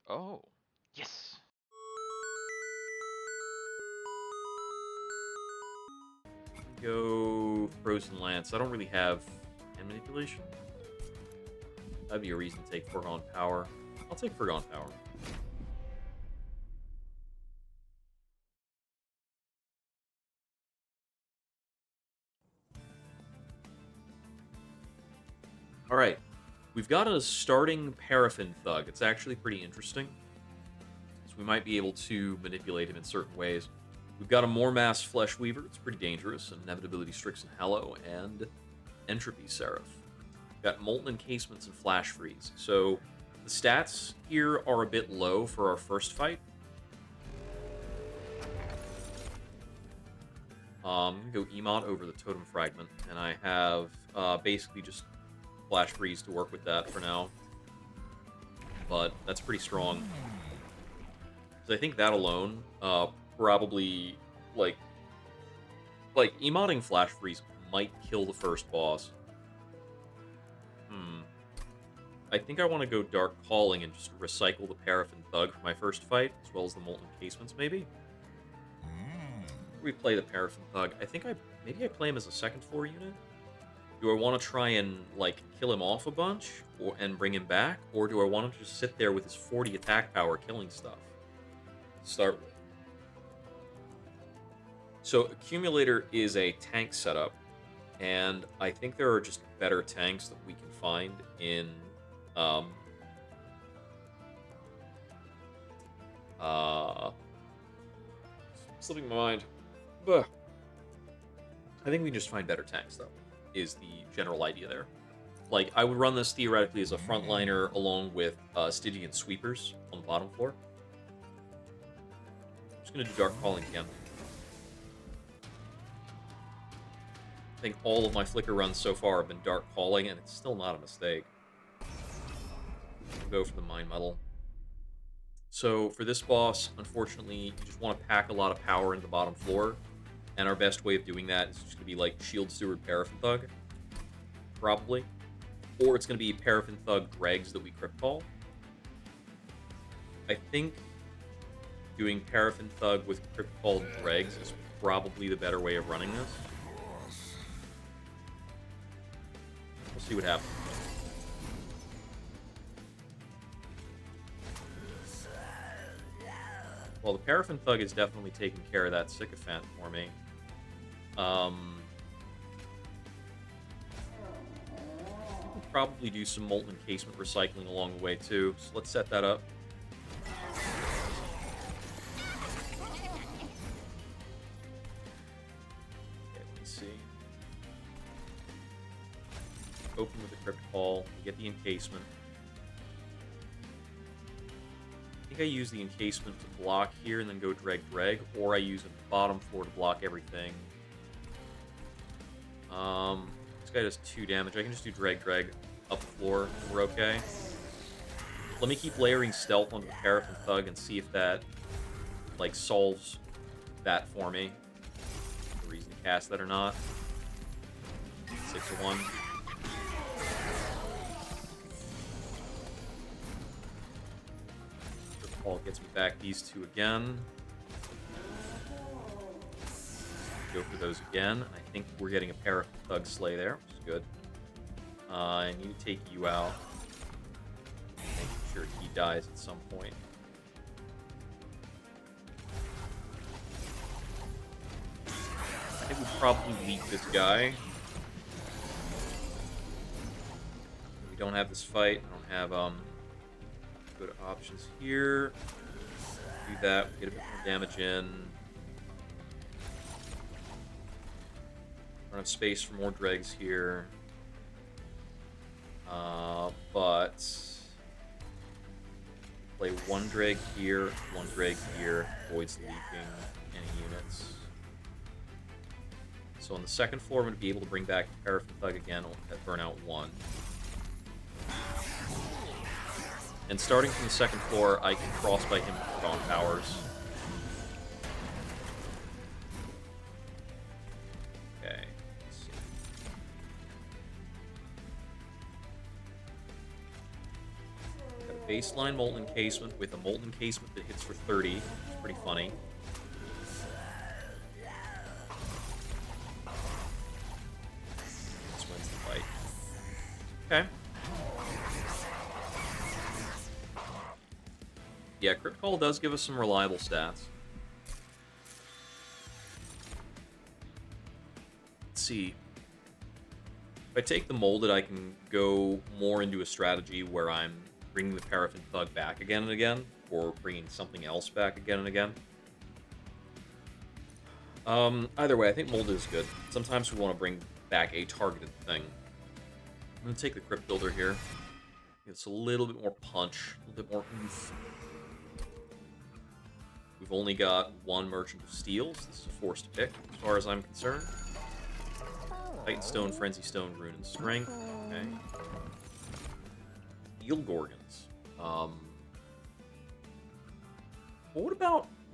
Oh, yes. Go Frozen Lance. I don't really have hand manipulation. That'd be a reason to take Foregone Power. I'll take Foregone Power. All right. We've got a starting Paraffin Thug. It's actually pretty interesting. So we might be able to manipulate him in certain ways. We've got a More Mass Flesh Weaver. It's pretty dangerous. Inevitability Strixen Hallow and Entropy Seraph. We've got Molten Encasements and Flash Freeze. So the stats here are a bit low for our first fight. Go Emot over the Totem Fragment, and I have basically just Flash Freeze to work with that for now. But that's pretty strong. So I think that alone, probably like emoting Flash Freeze might kill the first boss. I think I want to go Dark Calling and just recycle the Paraffin Thug for my first fight, as well as the Molten Casements, maybe. We play the Paraffin Thug. I think maybe I play him as a second floor unit. Do I want to try and like kill him off a bunch and bring him back, or do I want to just sit there with his 40 attack power killing stuff to start with? So Accumulator is a tank setup, and I think there are just better tanks that we can find in slipping my mind. Ugh. I think we can just find better tanks, though, is the general idea there. Like, I would run this theoretically as a frontliner along with Stygian Sweepers on the bottom floor. I'm just going to do Dark Calling again. I think all of my Flicker runs so far have been Dark Calling, and it's still not a mistake. We'll go for the Mind Metal. So for this boss, unfortunately, you just want to pack a lot of power into the bottom floor, and our best way of doing that is just going to be like Shield Steward Paraffin Thug, probably. Or it's going to be Paraffin Thug Dregs that we Crypt Call. I think doing Paraffin Thug with Crypt Call Dregs is probably the better way of running this. We'll see what happens. Well, the Paraffin Thug is definitely taking care of that Sycophant for me. We'll probably do some Molten Encasement recycling along the way, too. So let's set that up. Okay, let's see. Open with the Crypt Call. Get the Encasement. I think I use the Encasement to block here and then go Dreg, or I use it at the bottom floor to block everything. This guy does 2 damage. I can just do Dreg up the floor. We're okay. Let me keep layering Stealth onto the Paraffin Thug and see if that, like, solves that for me. The reason to cast that or not. 6-1. Paul gets me back these 2 again. Go for those again. I think we're getting a Paraffin Thug Slay there, which is good. I need to take you out. Making sure he dies at some point. I think we probably leak this guy. We don't have this fight. I don't have good options here. Do that. We get a bit more damage in. Don't have space for more dregs here. But play 1 dreg here, 1 dreg here, avoids leaking any units. So on the second floor, I'm going to be able to bring back Paraffin Thug again at Burnout 1. And starting from the second floor, I can crossbite him with Dawn Powers. Okay. Let's see. Got Baseline Molten Encasement with a Molten Encasement that hits for 30. It's pretty funny. This wins the fight. Okay. Yeah, Crypt Call does give us some reliable stats. Let's see. If I take the Molded, I can go more into a strategy where I'm bringing the Paraffin Thug back again and again, or bringing something else back again and again. Either way, I think Molded is good. Sometimes we want to bring back a targeted thing. I'm going to take the Crypt Builder here. It's a little bit more punch, a little bit more oomph. We've only got one Merchant of Steel, so this is a forced pick, as far as I'm concerned. Titan Stone, Frenzy Stone, Rune, and Strength. Okay. Eel Gorgons. What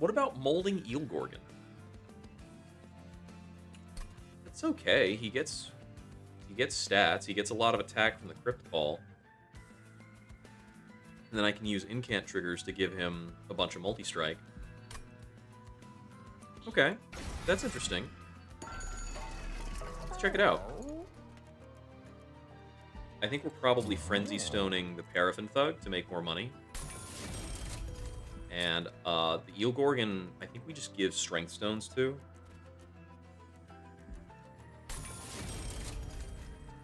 about molding Eel Gorgon? It's okay. He gets stats. He gets a lot of attack from the Crypt Call. And then I can use incant triggers to give him a bunch of multi-strike. Okay, that's interesting. Let's check it out. I think we're probably Frenzy Stoning the Paraffin Thug to make more money. And the Eel Gorgon, I think we just give Strength Stones to.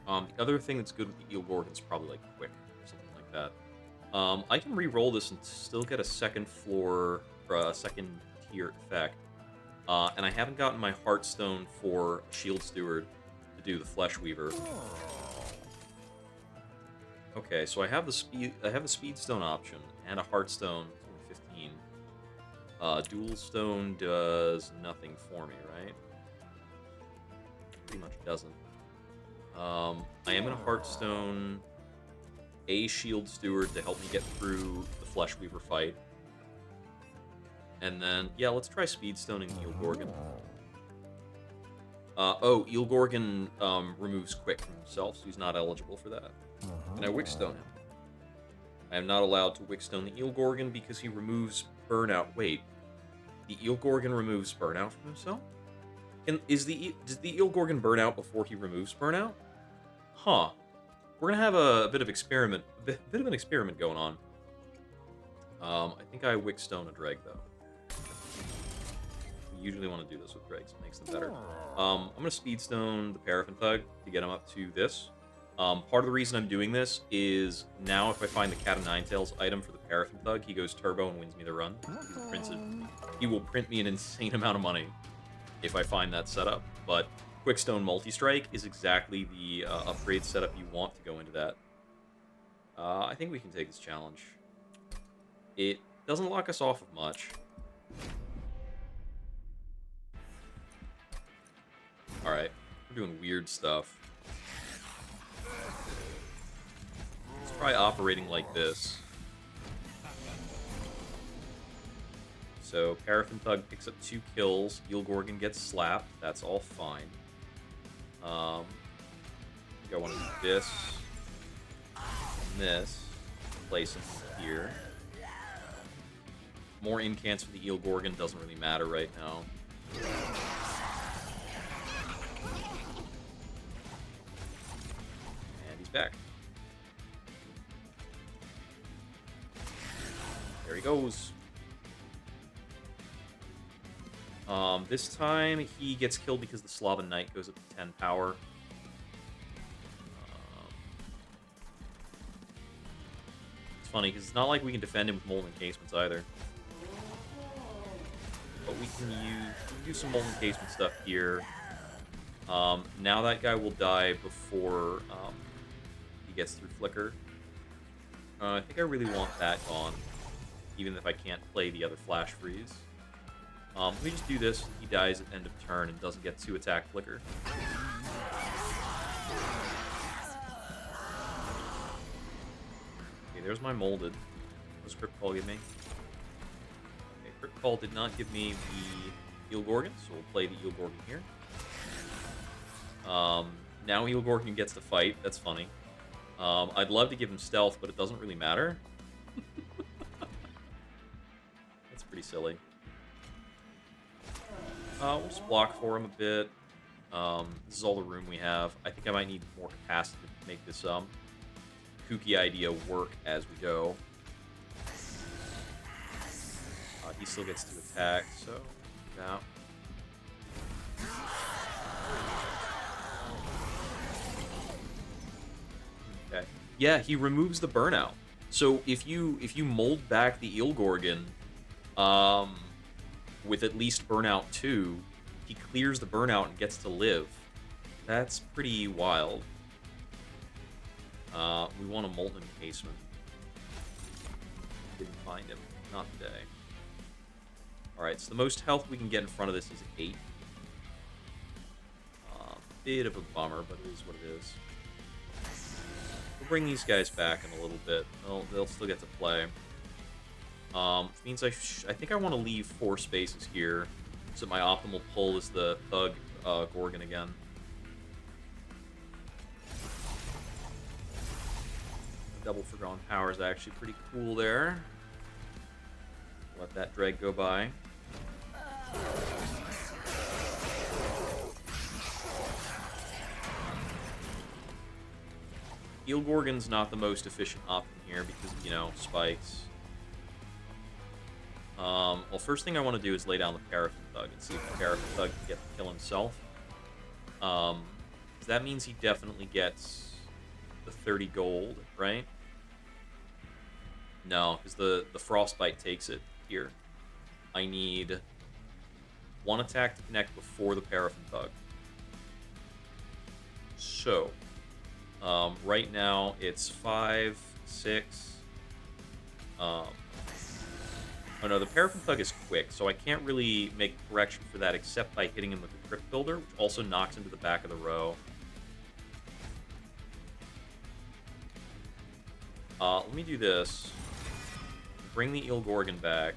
The other thing that's good with the Eel Gorgon is probably like Quick or something like that. I can re-roll this and still get a second floor, or a second tier effect. And I haven't gotten my Heartstone for Shield Steward to do the Flesh Weaver. Okay, so I have the Speed Stone option and a Heartstone. It's only 15. Dual Stone does nothing for me, right? Pretty much doesn't. I am gonna Heartstone a Shield Steward to help me get through the Flesh Weaver fight. And then, yeah, let's try Speed Stoning Eel Gorgon. Eel Gorgon removes Quick from himself, so he's not eligible for that. Can I Wickstone him? I am not allowed to Wickstone the Eel Gorgon because he removes Burnout. Wait, the Eel Gorgon removes Burnout from himself? Does the Eel Gorgon burn out before he removes Burnout? Huh. We're gonna have a bit of an experiment going on. I think I Wickstone a Dreg though. Usually want to do this with Dregs. It makes them better. I'm going to Speedstone the Paraffin Thug to get him up to this. Part of the reason I'm doing this is now if I find the Cat of Nine Tails item for the Paraffin Thug, he goes turbo and wins me the run. He will print me an insane amount of money if I find that setup. But Quickstone Multi-Strike is exactly the upgrade setup you want to go into that. I think we can take this challenge. It doesn't lock us off of much. Alright, we're doing weird stuff. Let's try operating like this. So, Paraffin Thug picks up 2 kills, Eel Gorgon gets slapped, that's all fine. I think I want to do this, and this, place him here. More incants for the Eel Gorgon doesn't really matter right now. Back. There he goes. This time he gets killed because the Slavan Knight goes up to 10 power. It's funny because it's not like we can defend him with Molten Casements either. But we can do some Molten Casement stuff here. Now that guy will die before gets through Flicker. I think I really want that gone, even if I can't play the other Flash Freeze. Let me just do this. He dies at the end of turn and doesn't get to attack Flicker. Okay, there's my Molded. What does Crypt Call give me? Okay, Crypt Call did not give me the Eel Gorgon, so we'll play the Eel Gorgon here. Now Eel Gorgon gets to fight. That's funny. I'd love to give him stealth, but it doesn't really matter. Pretty silly. We'll just block for him a bit. This is all the room we have. I think I might need more capacity to make this kooky idea work as we go. He still gets to attack, so yeah. Okay. Yeah, he removes the burnout. So if you mold back the Eel Gorgon, with at least burnout 2, he clears the burnout and gets to live. That's pretty wild. We want a molten encasement. Didn't find him. Not today. Alright, so the most health we can get in front of this is 8. Bit of a bummer, but it is what it is. We'll bring these guys back in a little bit. They'll still get to play. Which means I think I want to leave 4 spaces here, so my optimal pull is the Thug Gorgon again. Double Forgone Power is actually pretty cool there. Let that drag go by. Eel Gorgon's not the most efficient option here because, you know, spikes. Well, first thing I want to do is lay down the Paraffin Thug and see if the Paraffin Thug can get the kill himself. That means he definitely gets the 30 gold, right? No, because the Frostbite takes it here. I need 1 attack to connect before the Paraffin Thug. So, right now it's 5, 6. Oh no, the Paraffin Thug is quick, so I can't really make correction for that except by hitting him with the Crypt Builder, which also knocks him to the back of the row. Let me do this. Bring the Eel Gorgon back.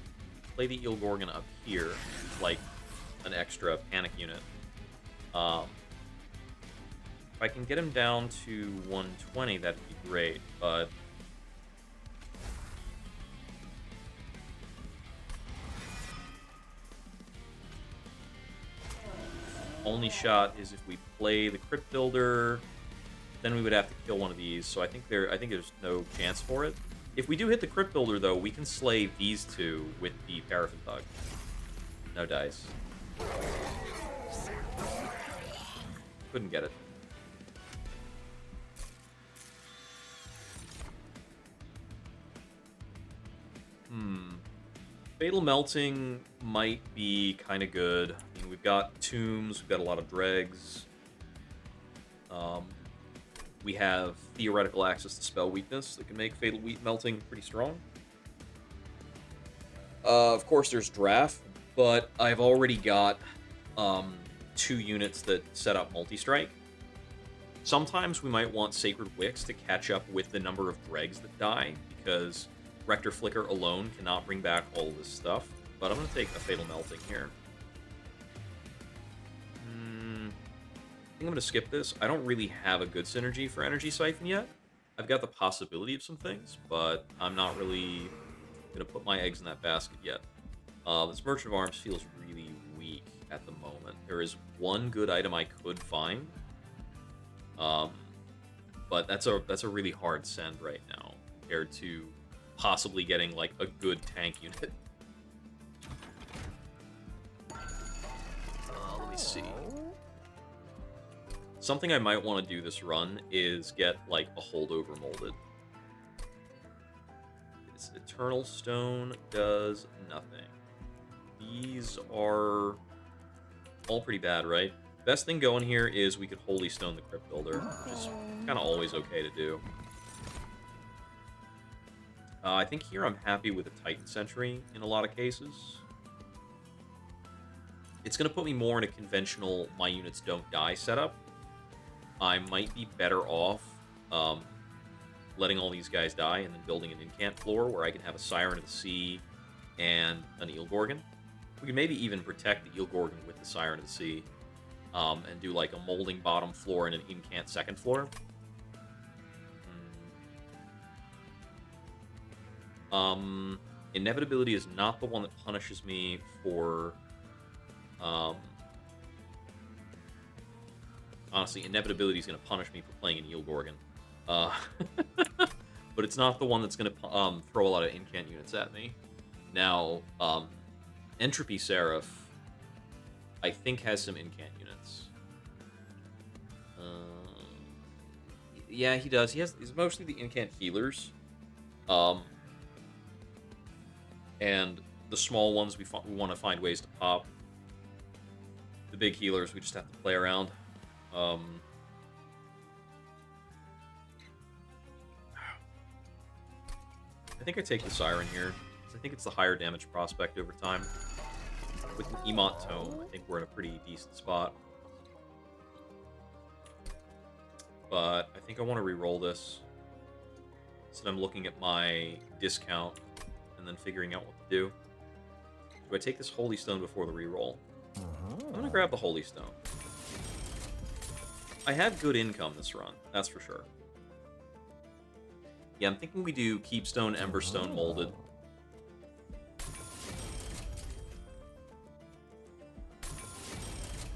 Play the Eel Gorgon up here, like an extra panic unit. If I can get him down to 120, that'd be great, but... Only shot is if we play the Crypt Builder, then we would have to kill one of these, so I think there's no chance for it. If we do hit the Crypt Builder, though, we can slay these 2 with the Paraffin Thug. No dice. Couldn't get it. Fatal Melting might be kind of good. I mean, we've got tombs, we've got a lot of dregs. We have theoretical access to spell weakness that can make Fatal Melting pretty strong. Of course, there's Draft, but I've already got 2 units that set up multi-strike. Sometimes we might want Sacred Wicks to catch up with the number of dregs that die, because Rector Flicker alone cannot bring back all this stuff. But I'm going to take a Fatal Melting here. I think I'm going to skip this. I don't really have a good synergy for Energy Siphon yet. I've got the possibility of some things, but I'm not really going to put my eggs in that basket yet. This Merchant of Arms feels really weak at the moment. There is one good item I could find, but that's a really hard send right now compared to possibly getting like a good tank unit. Let me see. Something I might want to do this run is get like a holdover molded. This Eternal Stone does nothing. These are all pretty bad, right? Best thing going here is we could Holy Stone the Crypt Builder, which is kind of always okay to do. I think here I'm happy with a Titan Sentry in a lot of cases. It's going to put me more in a conventional my units don't die setup. I might be better off letting all these guys die and then building an incant floor where I can have a Siren of the Sea and an Eel Gorgon. We can maybe even protect the Eel Gorgon with the Siren of the Sea and do like a molding bottom floor and an incant second floor. Inevitability is not the one that punishes me for... Um, honestly, Inevitability is going to punish me for playing an Eel Gorgon. But it's not the one that's going to throw a lot of incant units at me. Now, Entropy Seraph, I think, has some incant units. Yeah, he does. He's mostly the incant healers. And the small ones we want to find ways to pop. The big healers we just have to play around. I think I take the Siren here. I think it's the higher damage prospect over time. With an Emot Tome, I think we're in a pretty decent spot. But I think I want to re-roll this. So I'm looking at my discount and then figuring out what to do. Do I take this Holy Stone before the re-roll? I'm going to grab the Holy Stone. I have good income this run, that's for sure. Yeah, I'm thinking we do Keepstone, Emberstone, Molded.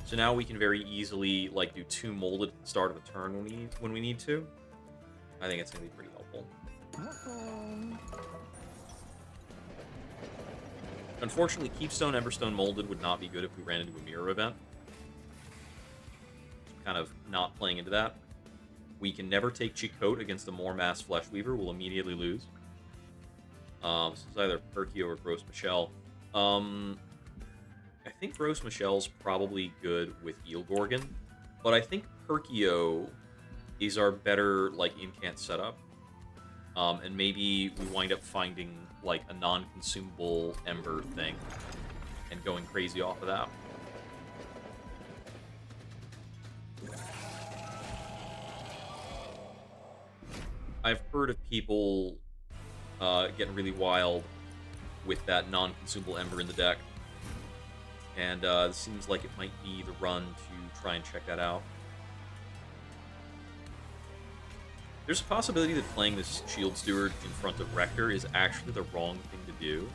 So now we can very easily like do 2 Molded at the start of a turn when we need to. I think it's going to be pretty helpful. Unfortunately, Keepstone, Emberstone, Molded would not be good if we ran into a mirror event. Kind of not playing into that. We can never take Chakotay against a more mass Fleshweaver. We'll immediately lose. This is either Perkio or Gross Michelle. I think Gross Michelle's probably good with Eel Gorgon, but I think Perkio is our better like incant setup. And maybe we wind up finding like a non-consumable Ember thing and going crazy off of that. I've heard of people getting really wild with that non-consumable Ember in the deck. And it seems like it might be the run to try and check that out. There's a possibility that playing this Shield Steward in front of Rector is actually the wrong thing to do.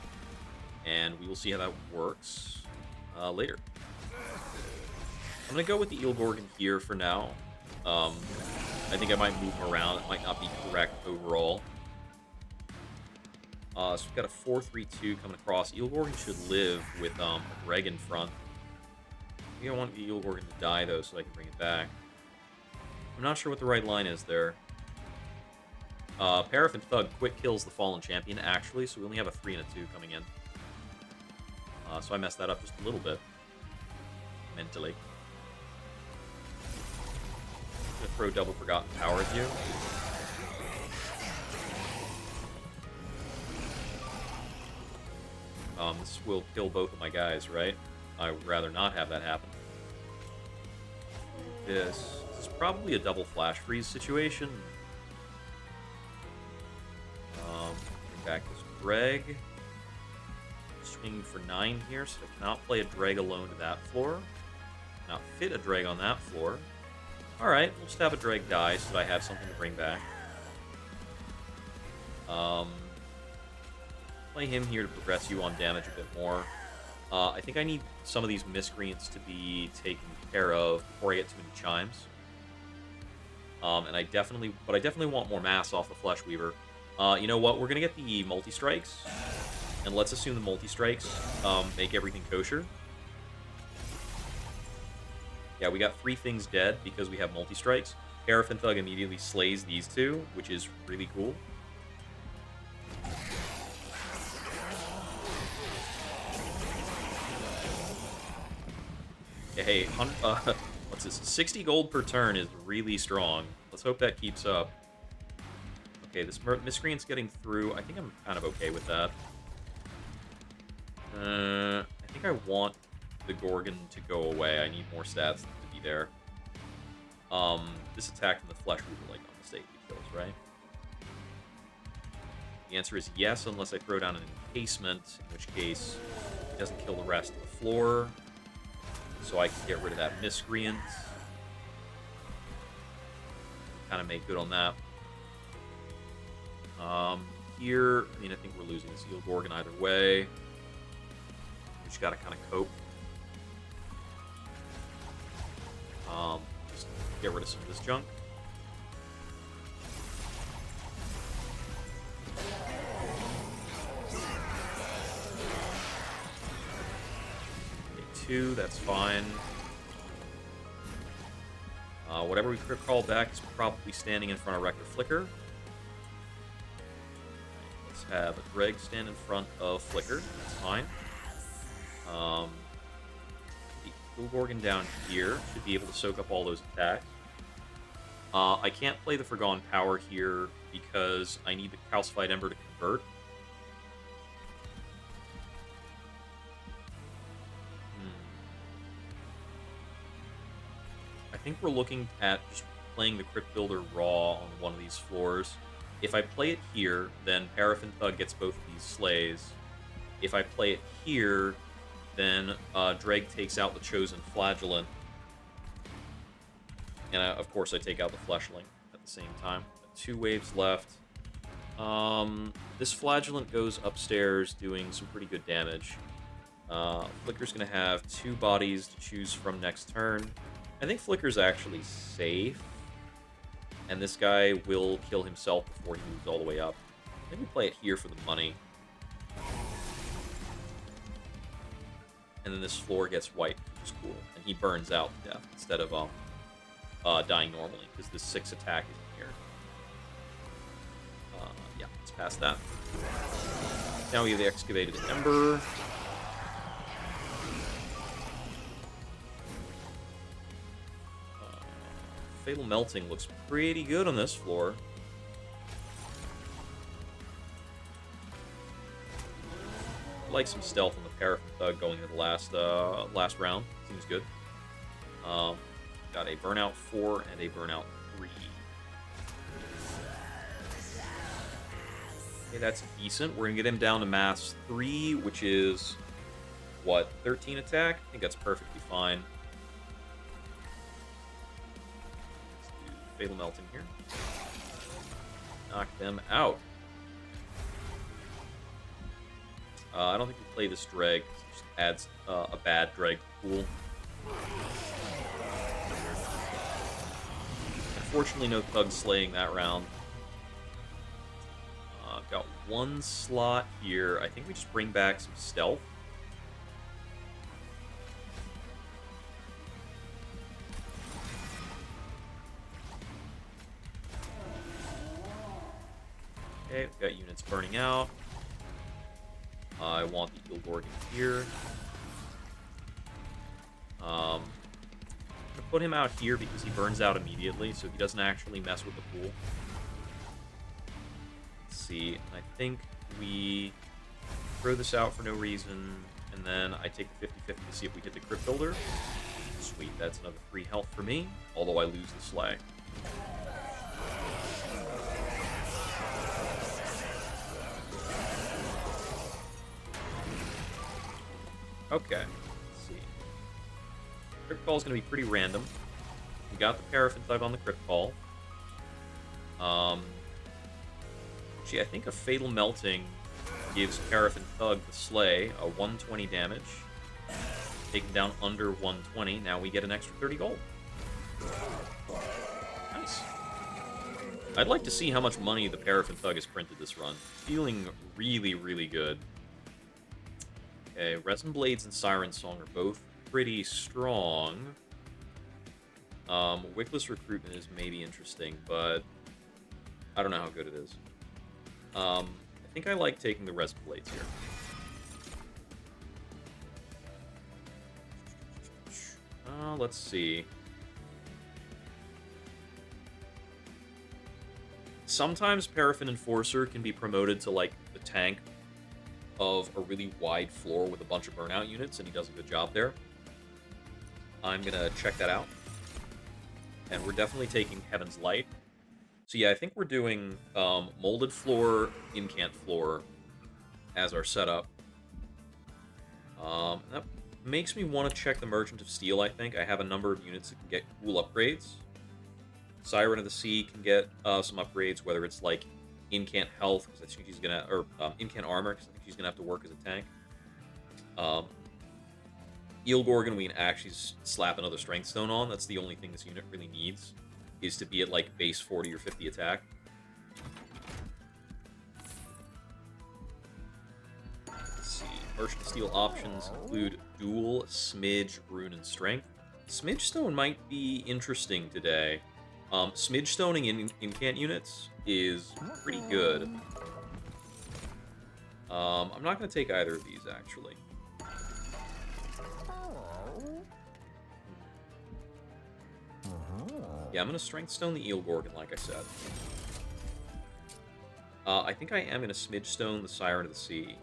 And we will see how that works later. I'm going to go with the Eel Gorgon here for now. I think I might move him around. It might not be correct overall. So we've got a 4-3-2 coming across. Eel Gorgon should live with a Greg in front. I think I want the Eel Gorgon to die, though, so I can bring it back. I'm not sure what the right line is there. Paraffin Thug quick kills the Fallen Champion, actually, so we only have a 3 and a 2 coming in. So I messed that up just a little bit. Mentally. I'm going to throw Double Forgotten Power at you. This will kill both of my guys, right? I would rather not have that happen. This is probably a double Flash Freeze situation. Bring back this Dreg. Swing for 9 here, so I cannot play a Dreg alone to that floor. Not fit a Dreg on that floor. Alright, we'll just have a Dreg die so that I have something to bring back. Play him here to progress you on damage a bit more. I think I need some of these miscreants to be taken care of before I get too many chimes. And I definitely want more mass off the Fleshweaver. You know what? We're gonna get the multi-strikes, and let's assume the multi-strikes make everything kosher. Yeah, we got 3 things dead because we have multi-strikes. Paraffin Thug immediately slays these 2, which is really cool. Hey, what's this? 60 gold per turn is really strong. Let's hope that keeps up. Okay, this Miscreant's getting through. I think I'm kind of okay with that. I think I want the Gorgon to go away. I need more stats to be there. This attack from the Fleshweaver, like, on mistake kills, right? The answer is yes, unless I throw down an encasement, in which case it doesn't kill the rest of the floor. So I can get rid of that Miscreant. Kind of make good on that. here. I mean, I think we're losing this Eel Gorgon either way. We just gotta kind of cope. Just get rid of some of this junk. Okay, 2, that's fine. Whatever we could call back is probably standing in front of Wrecker Flicker. Let's have a Greg stand in front of Flicker. That's fine. The Eel Gorgon down here should be able to soak up all those attacks. I can't play the Forgone Power here because I need the Calcified Ember to convert. I think we're looking at just playing the Crypt Builder raw on one of these floors. If I play it here, then Paraffin Thug gets both of these slays. If I play it here, then Dreg takes out the Chosen Flagellant. And of course I take out the Fleshling at the same time. 2 waves left. This Flagellant goes upstairs doing some pretty good damage. Flicker's going to have 2 bodies to choose from next turn. I think Flicker's actually safe, and this guy will kill himself before he moves all the way up. Maybe play it here for the money. And then this floor gets wiped, which is cool. And he burns out to death instead of dying normally, because this 6 attack is in here. Yeah, let's pass that. Now we have the Excavated Ember. Fatal Melting looks pretty good on this floor. I like some stealth on the Paraffin Thug going into the last round. Seems good. Got a Burnout 4 and a Burnout 3. Okay, that's decent. We're going to get him down to Mass 3, which is, what, 13 attack? I think that's perfectly fine. Fatal Melting here. Knock them out. I don't think we play this Dreg. It just adds a bad Dreg pool. Unfortunately, no Thug slaying that round. I've got 1 slot here. I think we just bring back some stealth. Okay, we've got units burning out. I want the Eel Gorgon here. I'm going to put him out here because he burns out immediately, so he doesn't actually mess with the pool. Let's see. I think we throw this out for no reason, and then I take the 50-50 to see if we hit the Crypt Builder. Sweet, that's another 3 health for me, although I lose the Slay. Okay, let's see. Crypt Call is going to be pretty random. We got the Paraffin Thug on the Crypt Call. Actually, I think a Fatal Melting gives Paraffin Thug the Slay a 120 damage. Taken down under 120. Now we get an extra 30 gold. Nice. I'd like to see how much money the Paraffin Thug has printed this run. Feeling really, really good. Okay, Resin Blades and Siren Song are both pretty strong. Wickless Recruitment is maybe interesting, but I don't know how good it is. I think I like taking the Resin Blades here. Let's see. Sometimes Paraffin Enforcer can be promoted to, like, the tank of a really wide floor with a bunch of burnout units, and he does a good job there. I'm gonna check that out. And we're definitely taking Heaven's Light. So yeah, I think we're doing Molded Floor, Incant Floor as our setup. That makes me want to check the Merchant of Steel, I think. I have a number of units that can get cool upgrades. Siren of the Sea can get some upgrades, whether it's like incant health, because I think she's gonna, or incant armor, because I think she's gonna have to work as a tank. Eel Gorgon, we can actually slap another Strength Stone on. That's the only thing this unit really needs, is to be at like base 40 or 50 attack. Let's see. Merchant Steel options include Duel, Smidge, Rune, and Strength. Smidge Stone might be interesting today. Smidge Stoning in incant units is pretty good. I'm not going to take either of these, actually. Yeah, I'm going to Strength Stone the Eel Gorgon, like I said. I think I am going to Smidge Stone the Siren of the Sea.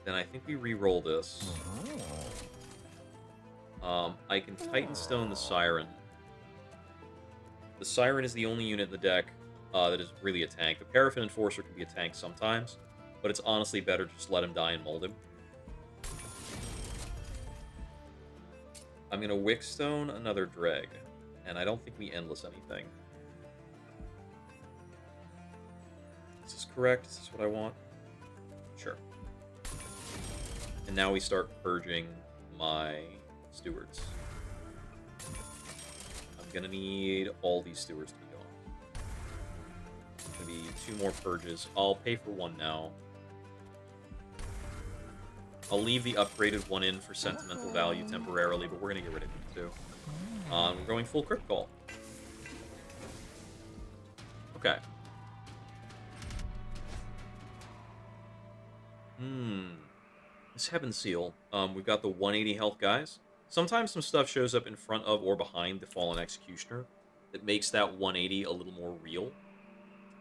Then I think we re-roll this. I can Titan Stone the Siren. The Siren is the only unit in the deck that is really a tank. The Paraffin Enforcer can be a tank sometimes, but it's honestly better to just let him die and mold him. I'm going to Wickstone another Dreg, and I don't think we Endless anything. Is this correct? Is this what I want? Sure. And now we start purging my stewards. I'm going to need all these stewards to be gone. It's going to be 2 more purges. I'll pay for 1 now. I'll leave the upgraded one in for sentimental value temporarily, but we're going to get rid of it too. We're going full Crypt Call. Okay. This Heaven Seal. We've got the 180 health guys. Sometimes some stuff shows up in front of or behind the Fallen Executioner that makes that 180 a little more real.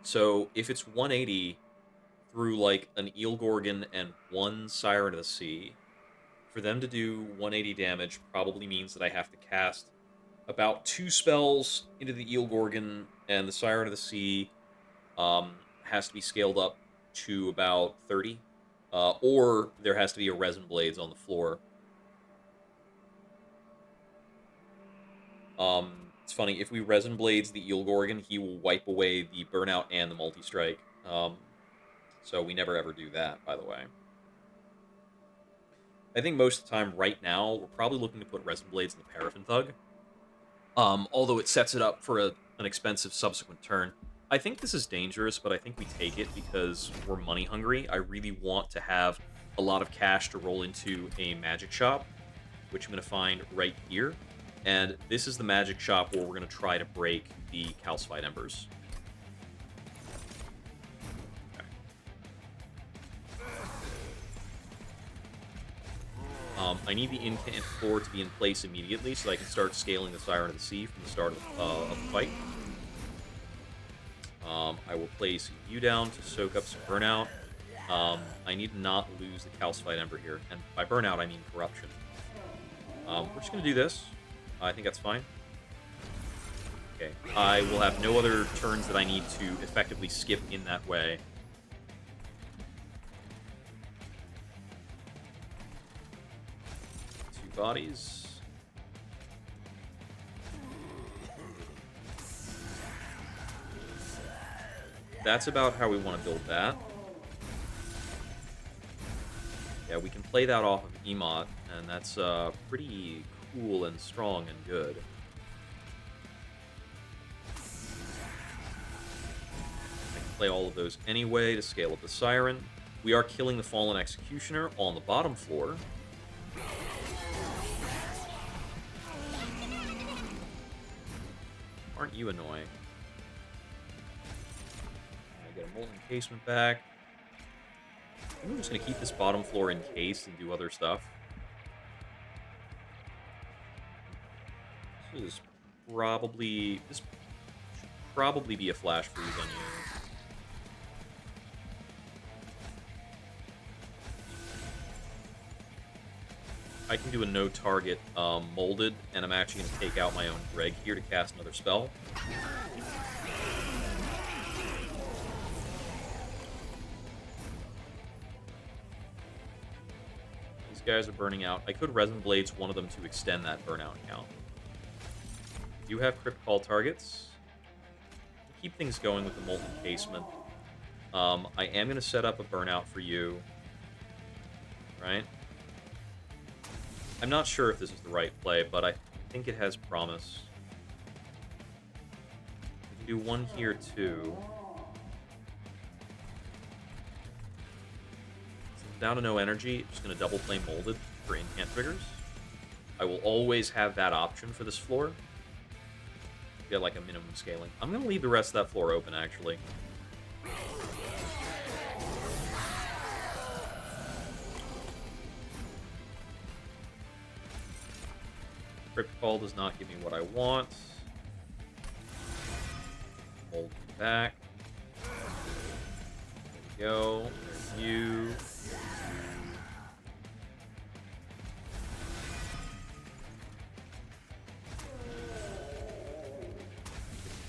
So if it's 180... through, like, an Eel Gorgon and 1 Siren of the Sea, for them to do 180 damage probably means that I have to cast about 2 spells into the Eel Gorgon, and the Siren of the Sea has to be scaled up to about 30, or there has to be a Resin Blades on the floor. It's funny, if we Resin Blades the Eel Gorgon, he will wipe away the Burnout and the Multi-Strike. So we never ever do that, by the way. I think most of the time right now, we're probably looking to put Resin Blades in the Paraffin Thug. Although it sets it up for an expensive subsequent turn. I think this is dangerous, but I think we take it because we're money hungry. I really want to have a lot of cash to roll into a magic shop, which I'm going to find right here. And this is the magic shop where we're going to try to break the Calcified Embers. I need the incant floor to be in place immediately so I can start scaling the Siren of the Sea from the start of the fight. I will place you down to soak up some Burnout. I need to not lose the Calcified Ember here, and by Burnout I mean Corruption. We're just going to do this. I think that's fine. Okay, I will have no other turns that I need to effectively skip in that way. Bodies. That's about how we want to build that. Yeah, we can play that off of Emot, and that's pretty cool and strong and good. I can play all of those anyway to scale up the Siren. We are killing the Fallen Executioner on the bottom floor. Aren't you annoying? I get a Molten Casement back. I think I'm just going to keep this bottom floor encased and do other stuff. This should probably be a flash freeze on you. I can do a no target molded, and I'm actually going to take out my own Greg here to cast another spell. These guys are burning out. I could Resin Blades one of them to extend that burnout count. do have Crypt Call targets. Keep things going with the Molten Casement. I am going to set up a Burnout for you. Right? I'm not sure if this is the right play, but I think it has promise. We can do one here, too. So I'm down to no energy. I'm just going to double play Molded for incant triggers. I will always have that option for this floor. Get like a minimum scaling. I'm going to leave the rest of that floor open, actually. Crypt Call does not give me what I want. Hold back. There we go. There's you.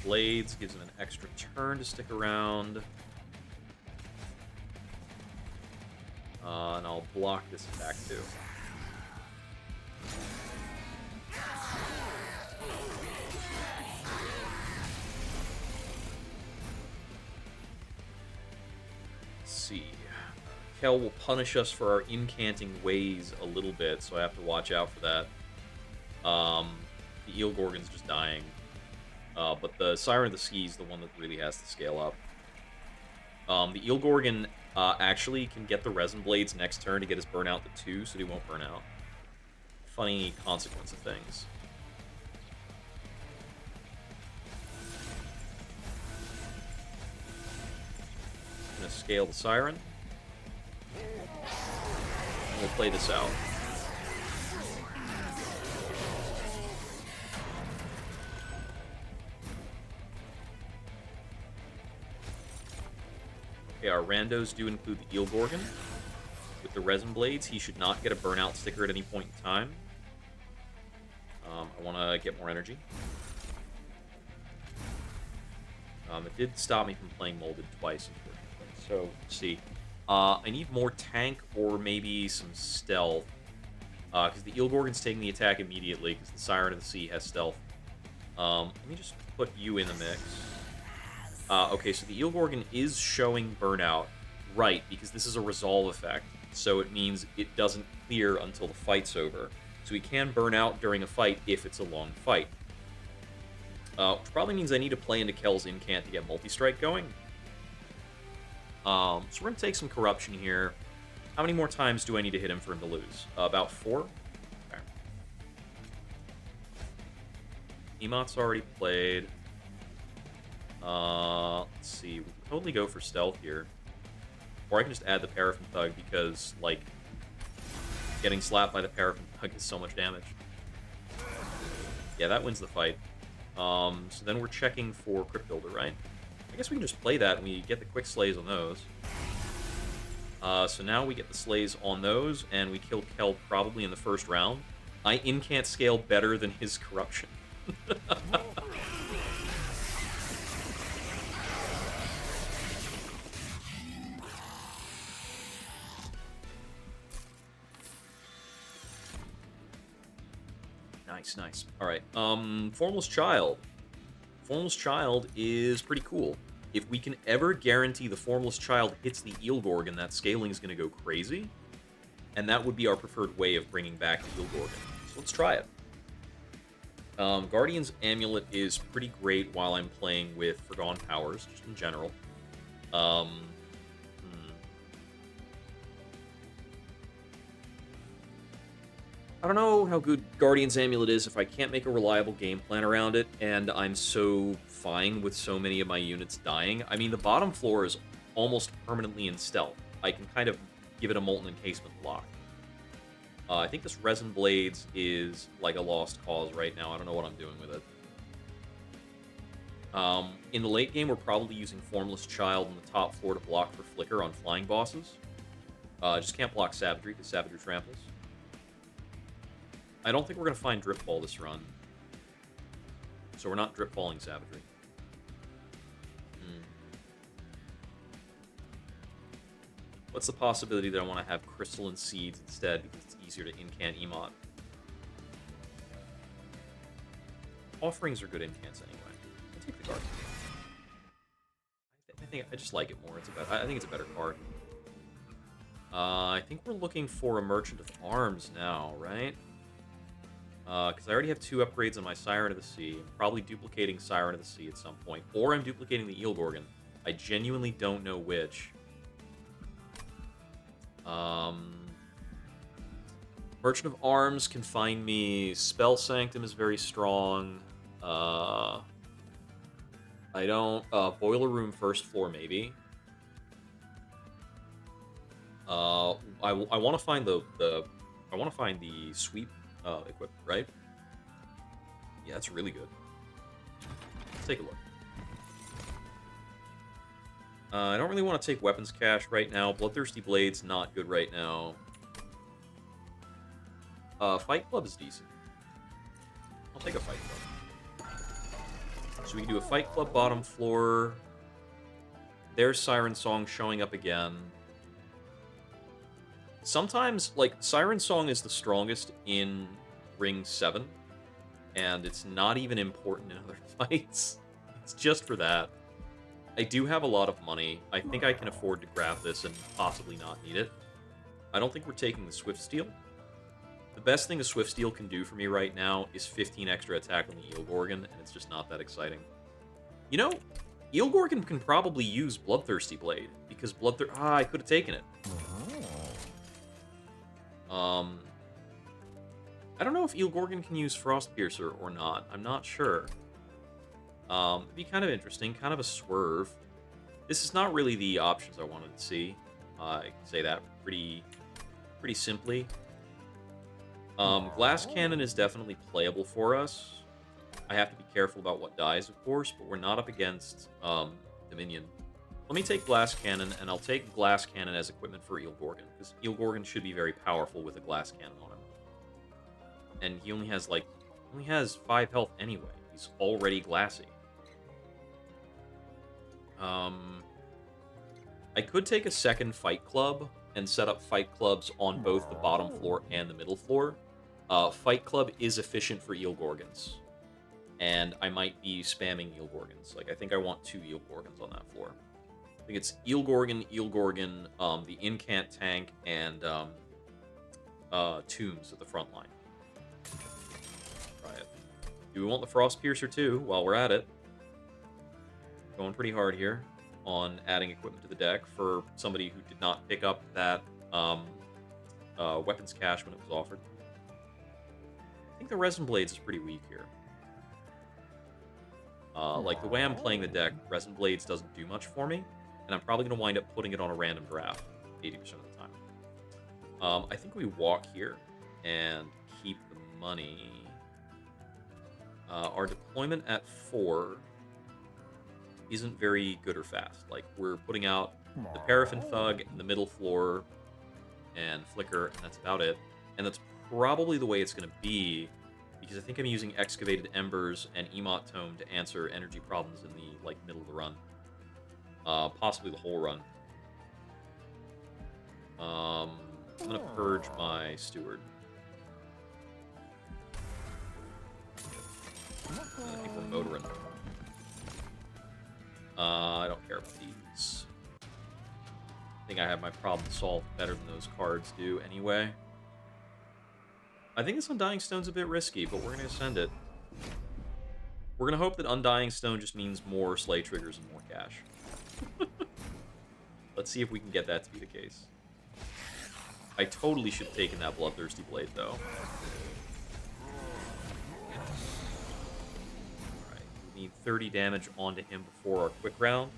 Blades gives him an extra turn to stick around. And I'll block this attack too. Let's see. Kel will punish us for our incanting ways a little bit, so I have to watch out for that. The Eel Gorgon's just dying. But the Siren of the Sea is the one that really has to scale up. The Eel Gorgon actually can get the Resin Blades next turn to get his burnout to 2, so he won't burn out. Funny consequence of things. I'm going to scale the Siren. And we'll play this out. Okay, our randos do include the Eel Gorgon. With the Resin Blades, he should not get a burnout sticker at any point in time. I want to get more energy. It did stop me from playing Molded twice, unfortunately. So, let's see. I need more tank or maybe some stealth. Because the Eel Gorgon's taking the attack immediately, because the Siren of the Sea has stealth. Let me just put you in the mix. Okay, so the Eel Gorgon is showing burnout, right, because this is a resolve effect. So it means it doesn't clear until the fight's over. So he can burn out during a fight if it's a long fight. Which probably means I need to play into Kel's Incant to get Multi-Strike going. So we're going to take some Corruption here. How many more times do I need to hit him for him to lose? About 4? Okay. Emot's already played. Let's see. We can totally go for stealth here. Or I can just add the Paraffin Thug because, like, getting slapped by the Paraffin Thug is so much damage. Yeah, that wins the fight. So then we're checking for Crypt Builder, right? I guess we can just play that and we get the quick slays on those. So now we get the slays on those, and we kill Kel probably in the first round. I incant scale better than his corruption. Nice, nice. All right. Formless Child. Formless Child is pretty cool. If we can ever guarantee the Formless Child hits the Eel Gorgon, that scaling is going to go crazy. And that would be our preferred way of bringing back the Eel Gorgon. So let's try it. Guardian's Amulet is pretty great while I'm playing with Forgone Powers, just in general. I don't know how good Guardian's Amulet is if I can't make a reliable game plan around it, and I'm so fine with so many of my units dying. I mean, the bottom floor is almost permanently in stealth. I can kind of give it a Molten Encasement block. I think this Resin Blades is like a lost cause right now. I don't know what I'm doing with it. In the late game, we're probably using Formless Child on the top floor to block for Flicker on flying bosses. Just can't block Savagery because Savagery tramples. I don't think we're going to find Drip Ball this run. So we're not Drip Balling Savagery. What's the possibility that I want to have Crystalline Seeds instead because it's easier to incant Emot? Offerings are good incants anyway. I'll take the Guardian. I think I just like it more. I think it's a better card. I think we're looking for a Merchant of Arms now, right? Because I already have 2 upgrades on my Siren of the Sea. I'm probably duplicating Siren of the Sea at some point. Or I'm duplicating the Eel Gorgon. I genuinely don't know which. Merchant of Arms can find me. Spell Sanctum is very strong. I don't... Boiler Room first floor, maybe. I want to find I want to find the sweep equipment, right? Yeah, that's really good. Let's take a look. I don't really want to take Weapons Cache right now. Bloodthirsty Blade's not good right now. Fight Club is decent. I'll take a Fight Club. So we can do a Fight Club bottom floor. There's Siren Song showing up again. Sometimes, like, Siren Song is the strongest in Ring 7, and it's not even important in other fights. It's just for that. I do have a lot of money. I think I can afford to grab this and possibly not need it. I don't think we're taking the Swift Steel. The best thing a Swift Steel can do for me right now is 15 extra attack on the Eel Gorgon, and it's just not that exciting. You know, Eel Gorgon can probably use Bloodthirsty Blade, because I could have taken it. I don't know if Eel Gorgon can use Frost Piercer or not. I'm not sure. It'd be kind of interesting, kind of a swerve. This is not really the options I wanted to see. I can say that pretty simply. Glass Cannon is definitely playable for us. I have to be careful about what dies, of course, but we're not up against Dominion. Let me take Glass Cannon, and I'll take Glass Cannon as equipment for Eel Gorgon, because Eel Gorgon should be very powerful with a Glass Cannon on him. And he only has 5 health anyway. He's already glassy. I could take a second Fight Club and set up Fight Clubs on both the bottom floor and the middle floor. Fight Club is efficient for Eel Gorgons. And I might be spamming Eel Gorgons. Like, I think I want 2 Eel Gorgons on that floor. I think it's Eel Gorgon, the Incant Tank, and Tombs at the front line. Try it. Do we want the Frost Piercer too, while we're at it? Going pretty hard here on adding equipment to the deck for somebody who did not pick up that Weapons Cache when it was offered. I think the Resin Blades is pretty weak here. Like, the way I'm playing the deck, Resin Blades doesn't do much for me, and I'm probably going to wind up putting it on a random draft 80% of the time. I think we walk here and keep the money. Our deployment at 4 isn't very good or fast. Like, we're putting out the Paraffin Thug in the middle floor and Flicker, and that's about it. And that's probably the way it's going to be, because I think I'm using Excavated Embers and Emot Tome to answer energy problems in the, like, middle of the run. Possibly the whole run. I'm going to purge my Steward. I think we're motoring. I don't care about these. I think I have my problem solved better than those cards do anyway. I think this Undying Stone's a bit risky, but we're going to send it. We're going to hope that Undying Stone just means more Slay Triggers and more cash. Let's see if we can get that to be the case. I totally should have taken that Bloodthirsty Blade, though. Alright, we need 30 damage onto him before our quick round.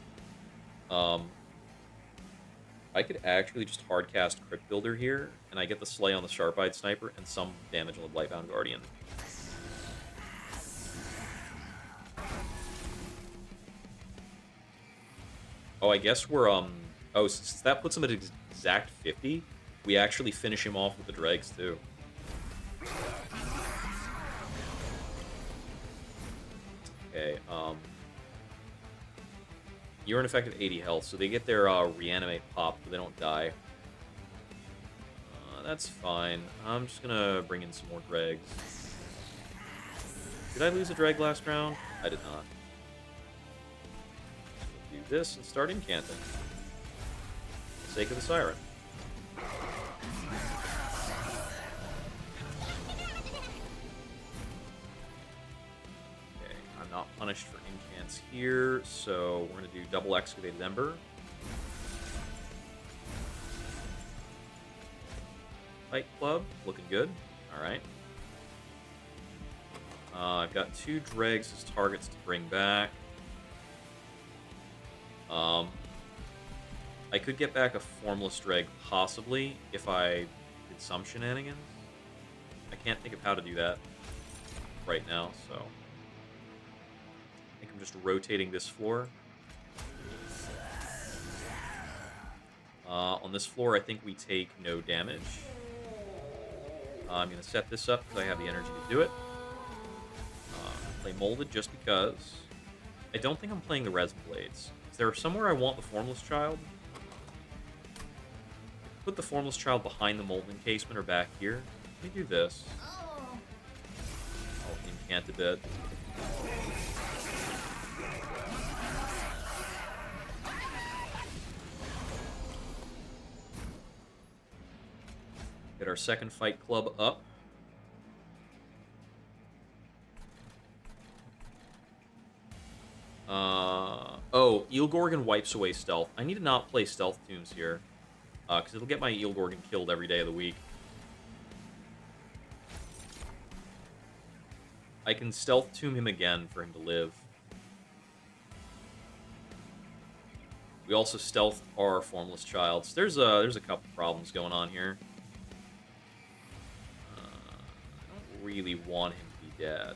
I could actually just hardcast Crypt Builder here, and I get the Slay on the Sharp-Eyed Sniper and some damage on the Blightbound Guardian. Oh, I guess we're, oh, since that puts him at exact 50, we actually finish him off with the Dregs, too. Okay, you're an effective 80 health, so they get their reanimate pop, but they don't die. That's fine. I'm just gonna bring in some more dregs. Did I lose a drag last round? I did not. We'll do this and start incanting. For the sake of the siren. Okay, I'm not punished for incants here, so we're going to do double excavated ember. Fight Club, looking good. Alright. I've got 2 dregs as targets to bring back. I could get back a formless dreg, possibly, if I did some shenanigans. I can't think of how to do that right now, so... I think I'm just rotating this floor. On this floor, I think we take no damage. I'm going to set this up because I have the energy to do it. Play Molded just because. I don't think I'm playing the Resin Blades. Is there somewhere I want the Formless Child? Put the Formless Child behind the Molten Encasement or back here. Let me do this. I'll incant a bit. Get our second Fight Club up. Oh, Eel Gorgon wipes away stealth. I need to not play Stealth Tombs here, because it'll get my Eel Gorgon killed every day of the week. I can Stealth Tomb him again for him to live. We also stealthed our Formless Child. So there's a couple problems going on here. I don't really want him to be dead.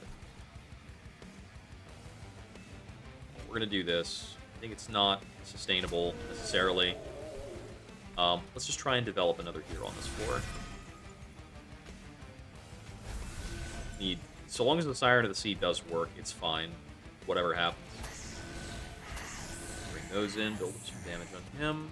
We're going to do this. I think it's not sustainable, necessarily. Let's just try and develop another hero on this floor. So long as the Siren of the Sea does work, it's fine. Whatever happens. Bring those in, build up some damage on him.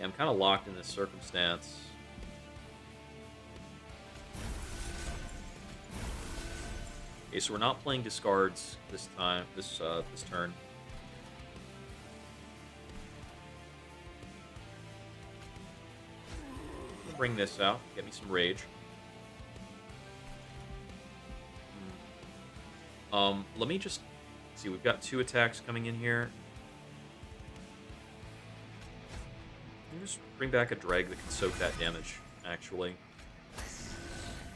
I'm kind of locked in this circumstance. Okay, so we're not playing discards this time, this turn. Bring this out, get me some rage. Let me just see. We've got 2 attacks coming in here. Just bring back a drag that can soak that damage, actually.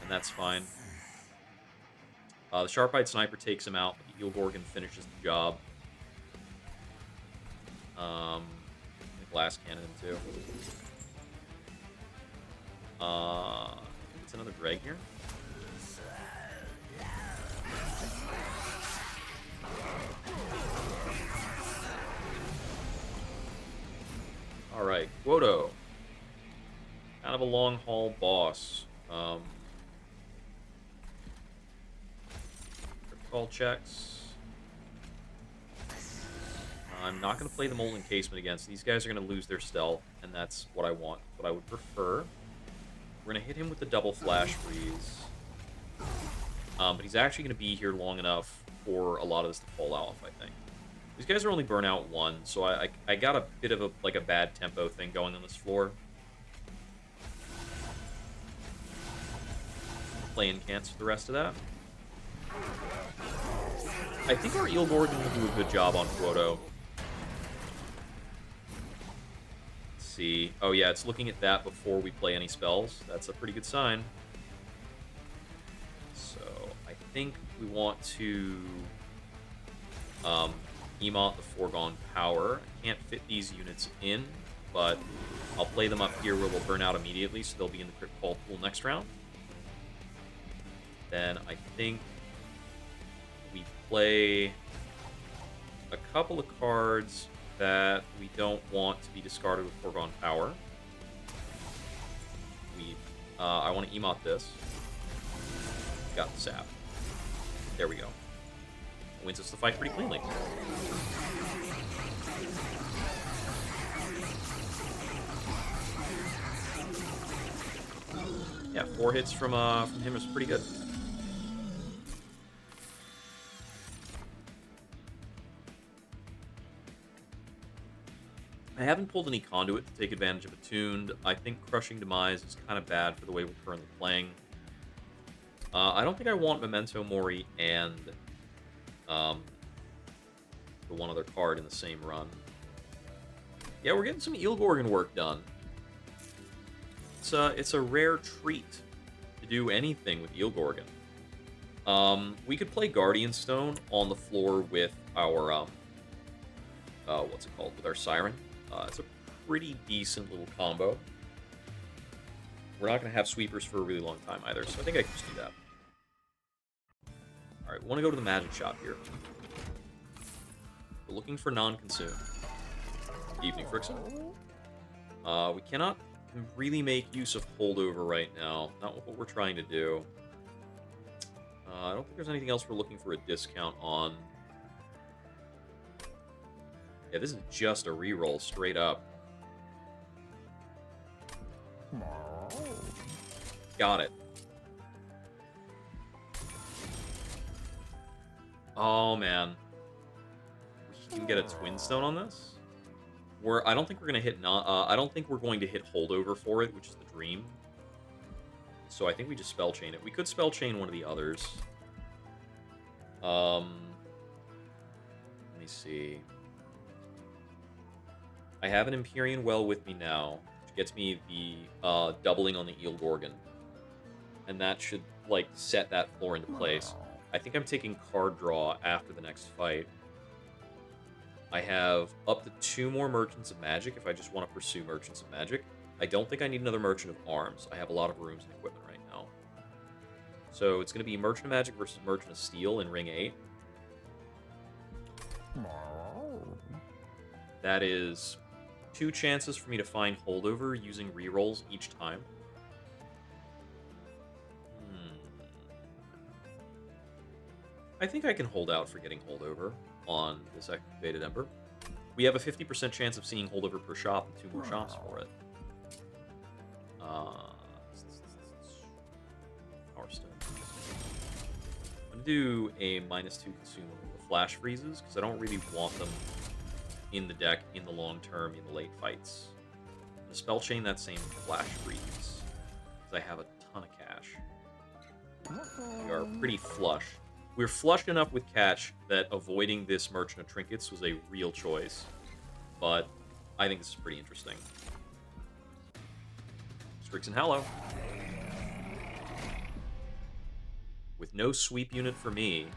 And that's fine. The Sharp-Eyed Sniper takes him out, but the Eel Gorgon finishes the job. The Glass Cannon, too. I think it's another drag here. Alright, Quoto. Kind of a long-haul boss. Call checks. I'm not going to play the Molten Encasement against. These guys are going to lose their stealth, and that's what I want. What I would prefer. We're going to hit him with the double Flash Freeze. But he's actually going to be here long enough for a lot of this to fall off, I think. These guys are only burnout 1, so I got a bit of a bad tempo thing going on this floor. Play incants for the rest of that. I think our Eel Gorgon will do a good job on Quoto. Let's see. Oh yeah, it's looking at that before we play any spells. That's a pretty good sign. So I think we want to emote the Foregone Power. I can't fit these units in, but I'll play them up here where they'll burn out immediately, so they'll be in the Crypt Call pool next round. Then I think we play a couple of cards that we don't want to be discarded with Foregone Power. I want to emote this. Got the sap. There we go. Wins us the fight pretty cleanly. Yeah, 4 hits from him is pretty good. I haven't pulled any Conduit to take advantage of Attuned. I think Crushing Demise is kind of bad for the way we're currently playing. I don't think I want Memento Mori and the one other card in the same run. Yeah, we're getting some Eelgorgon work done. It's a rare treat to do anything with Eelgorgon. We could play Guardian Stone on the floor with our what's it called? With our Siren. It's a pretty decent little combo. We're not going to have sweepers for a really long time either, so I think I can just do that. Alright, we want to go to the magic shop here. We're looking for non-consume. Evening, Frickson. We cannot really make use of holdover right now. Not what we're trying to do. I don't think there's anything else we're looking for a discount on. Yeah, this is just a reroll, straight up. Got it. Oh, man. We can get a Twin Stone on this? I don't think we're gonna hit I don't think we're going to hit holdover for it, which is the dream. So I think we just spell chain it. We could spell chain one of the others. Let me see. I have an Empyrean Well with me now, which gets me the doubling on the Eelgorgon. And that should, like, set that floor into place. I think I'm taking card draw after the next fight. I have up to 2 more Merchants of Magic if I just want to pursue Merchants of Magic. I don't think I need another Merchant of Arms. I have a lot of rooms and equipment right now. So it's going to be Merchant of Magic versus Merchant of Steel in Ring 8. That is 2 chances for me to find holdover using rerolls each time. I think I can hold out for getting holdover on this Activated Ember. We have a 50% chance of seeing holdover per shop and 2 more shops for it. Power Stone. I'm going to do a -2 consume on the Flash Freezes, because I don't really want them in the deck in the long term, in the late fights. I'm going to spell chain that same Flash Freeze, because I have a ton of cash. We are pretty flush. We're flushed enough with cash that avoiding this Merchant of Trinkets was a real choice. But I think this is pretty interesting. Strixen Hallow. With no sweep unit for me.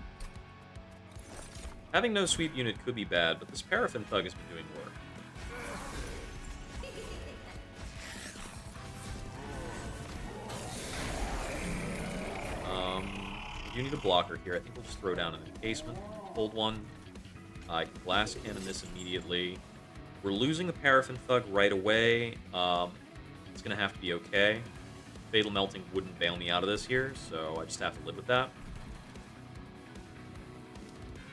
Having no sweep unit could be bad, but this Paraffin Thug has been doing work. We do need a blocker here. I think we'll just throw down an encasement. Hold one. I can blast cannon this immediately. We're losing the Paraffin Thug right away. It's going to have to be okay. Fatal Melting wouldn't bail me out of this here, so I just have to live with that.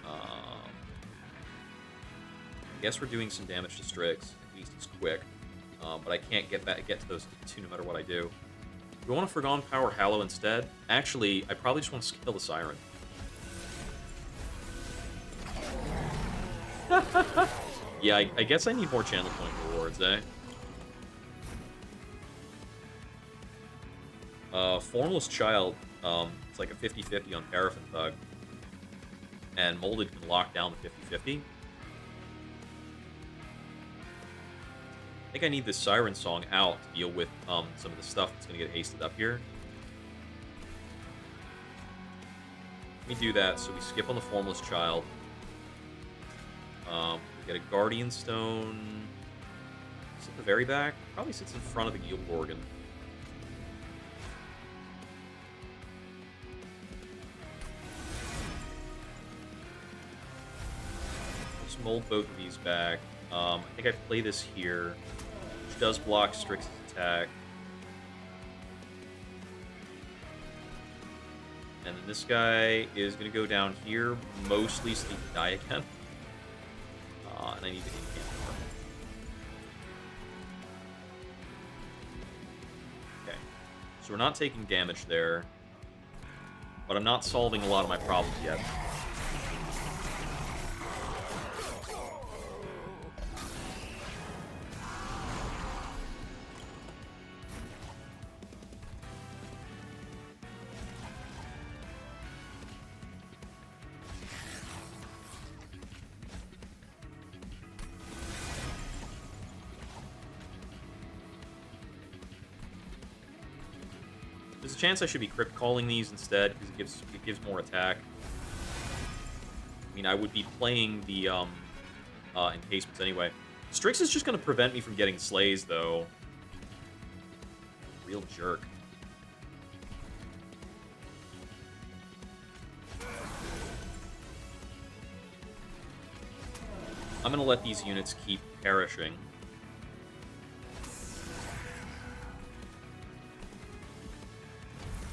I guess we're doing some damage to Strix. At least he's quick. But I can't get to those 2 no matter what I do. Do I want to Forgone Power Hallow instead? Actually, I probably just want to kill the Siren. Yeah, I guess I need more channel point rewards, eh? Formless Child, it's like a 50-50 on Paraffin Thug. And Molded can lock down the 50-50. I think I need this Siren Song out to deal with some of the stuff that's going to get hasted up here. Let me do that, so we skip on the Formless Child. We get a Guardian Stone. Is it the very back? Probably sits in front of the Eelgorgon. Just mold both of these back. I think I play this here, which does block Strix's attack. And then this guy is going to go down here, mostly so he can die again. And I need to incant more. Okay. So we're not taking damage there. But I'm not solving a lot of my problems yet. There's a chance I should be crypt calling these instead because it gives more attack. I mean, I would be playing the encasements anyway. Strix is just going to prevent me from getting slays, though. Real jerk. I'm going to let these units keep perishing.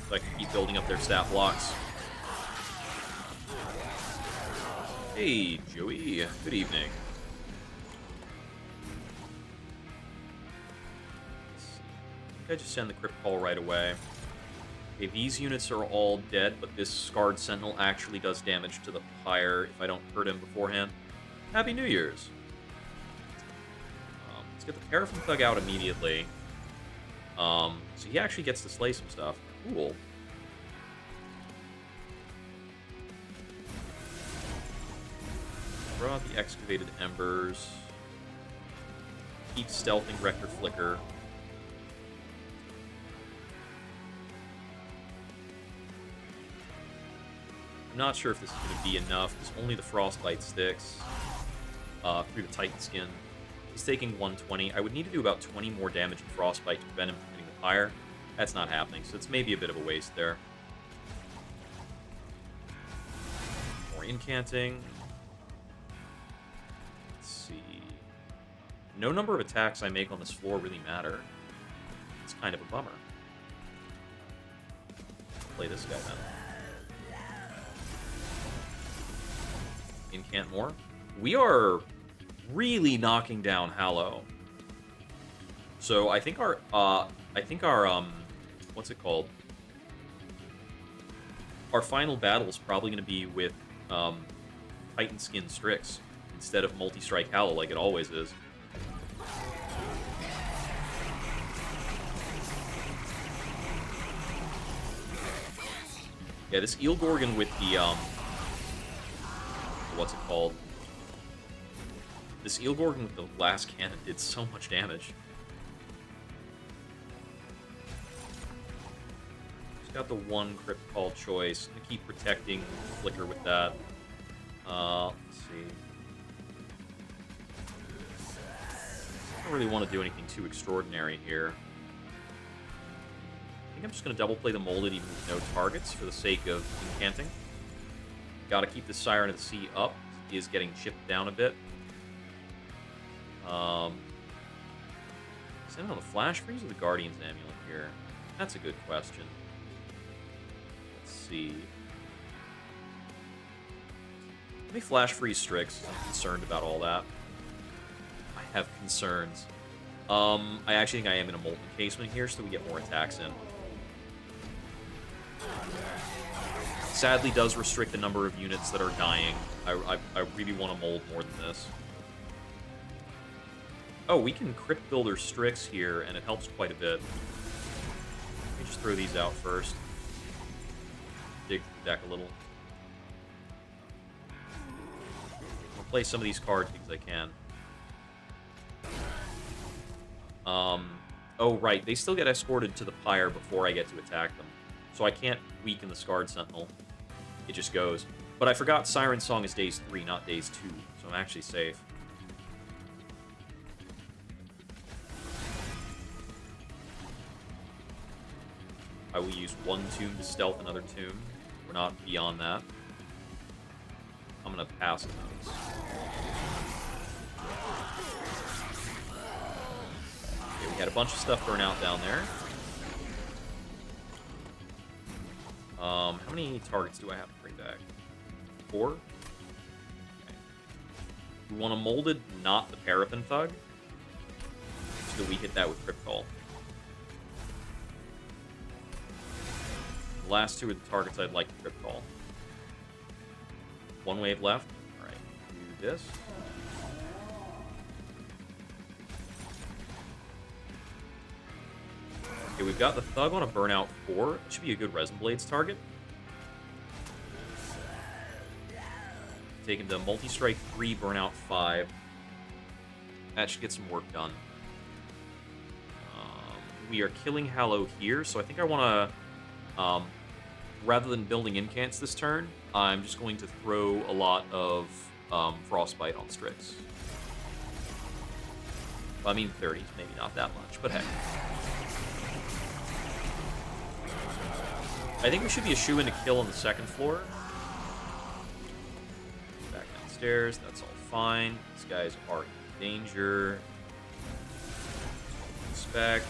So I can keep building up their stat blocks. Hey, Joey. Good evening. I just send the Crypt Call right away. Okay, these units are all dead, but this Scarred Sentinel actually does damage to the Pyre if I don't hurt him beforehand. Happy New Year's! Let's get the Paraffin Thug out immediately. So he actually gets to slay some stuff. Cool. Throw out the Excavated Embers. Keep stealthing Rector Flicker. I'm not sure if this is going to be enough, because only the Frostbite sticks through the Titan Skin. He's taking 120. I would need to do about 20 more damage in Frostbite to prevent him from hitting the Pyre. That's not happening, so it's maybe a bit of a waste there. More incanting. Let's see. No number of attacks I make on this floor really matter. It's kind of a bummer. Play this guy then. Incant more. We are really knocking down Hallow. So I think our what's it called? Our final battle is probably going to be with Titan Skin Strix instead of Multi-Strike Hallow like it always is. Yeah, this Eel Gorgon with the what's it called? This Eel Gorgon with the last cannon did so much damage. Just got the one Crypt Call choice. I'm gonna keep protecting Flicker with that. Let's see. I don't really want to do anything too extraordinary here. I think I'm just gonna double play the Molded even with no targets for the sake of incanting. Gotta keep the Siren of the Sea up. He is getting chipped down a bit. Send on the Flash Freeze or the Guardian's Amulet here? That's a good question. Let's see. Let me Flash Freeze Strix. I'm concerned about all that. I have concerns. I actually think I am in a Molten Casement here so we get more attacks in. Sadly does restrict the number of units that are dying. I really want to mold more than this. Oh, we can Crypt Builder Strix here, and it helps quite a bit. Let me just throw these out first. Dig the deck a little. I'll play some of these cards because I can. Oh, right. They still get escorted to the Pyre before I get to attack them. So I can't weaken the Scarred Sentinel. It just goes. But I forgot Siren Song is days 3, not days 2. So I'm actually safe. I will use one tomb to stealth another tomb. We're not beyond that. I'm going to pass on those. Okay, we had a bunch of stuff burn out down there. How many targets do I have to bring back? 4? Okay. We want a molded, not the Paraffin Thug, so that we hit that with Crypt Call. The last 2 are the targets I'd like to Crypt Call. 1 wave left. Alright, do this. Okay, we've got the Thug on a Burnout 4. It should be a good Resin Blades target. Take him to Multi-Strike 3, Burnout 5. That should get some work done. We are killing Hallow here, so I think I want to, rather than building incants this turn, I'm just going to throw a lot of Frostbite on Strix. Well, I mean, 30s, maybe not that much, but heck. I think we should be a shoo-in to kill on the 2nd floor. Back downstairs, that's all fine. These guys are in danger. Inspect.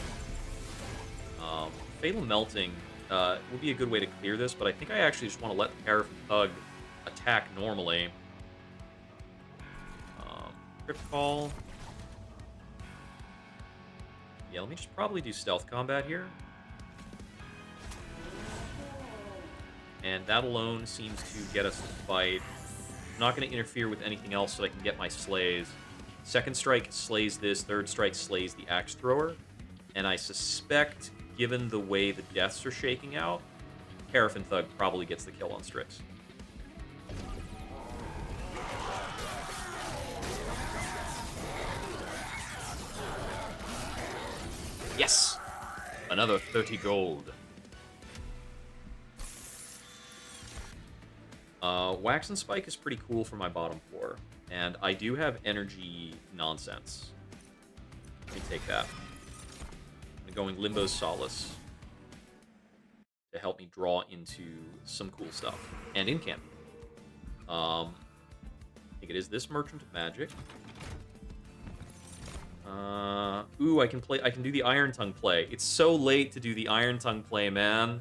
Fatal Melting would be a good way to clear this, but I think I actually just want to let the Paraffin Thug attack normally. Crypt Call. Yeah, let me just probably do stealth combat here. And that alone seems to get us the fight. I'm not going to interfere with anything else so I can get my slays. 2nd strike slays this, 3rd strike slays the Axe Thrower. And I suspect, given the way the deaths are shaking out, Paraffin Thug probably gets the kill on Strix. Yes! Another 30 gold. Wax and Spike is pretty cool for my bottom floor. And I do have energy nonsense. Let me take that. I'm going Limbo's Solace to help me draw into some cool stuff. And Incant. I think it is this Merchant of Magic. Ooh, I can do the Iron Tongue play. It's so late to do the Iron Tongue play, man.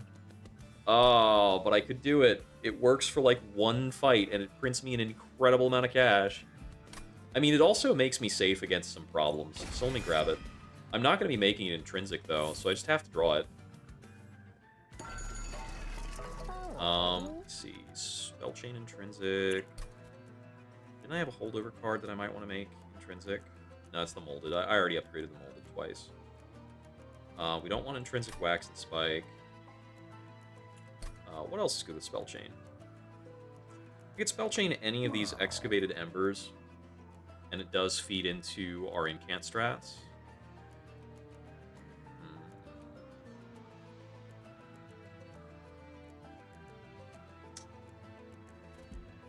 Oh, but I could do it. It works for like 1 fight, and it prints me an incredible amount of cash. I mean, it also makes me safe against some problems, so let me grab it. I'm not going to be making it intrinsic, though, so I just have to draw it. Let's see. Spellchain intrinsic. Didn't I have a holdover card that I might want to make intrinsic? No, it's the molded. I already upgraded the molded twice. We don't want intrinsic Wax and Spike. What else is good with Spellchain? You could Spellchain any of these Excavated Embers, and it does feed into our Incant strats.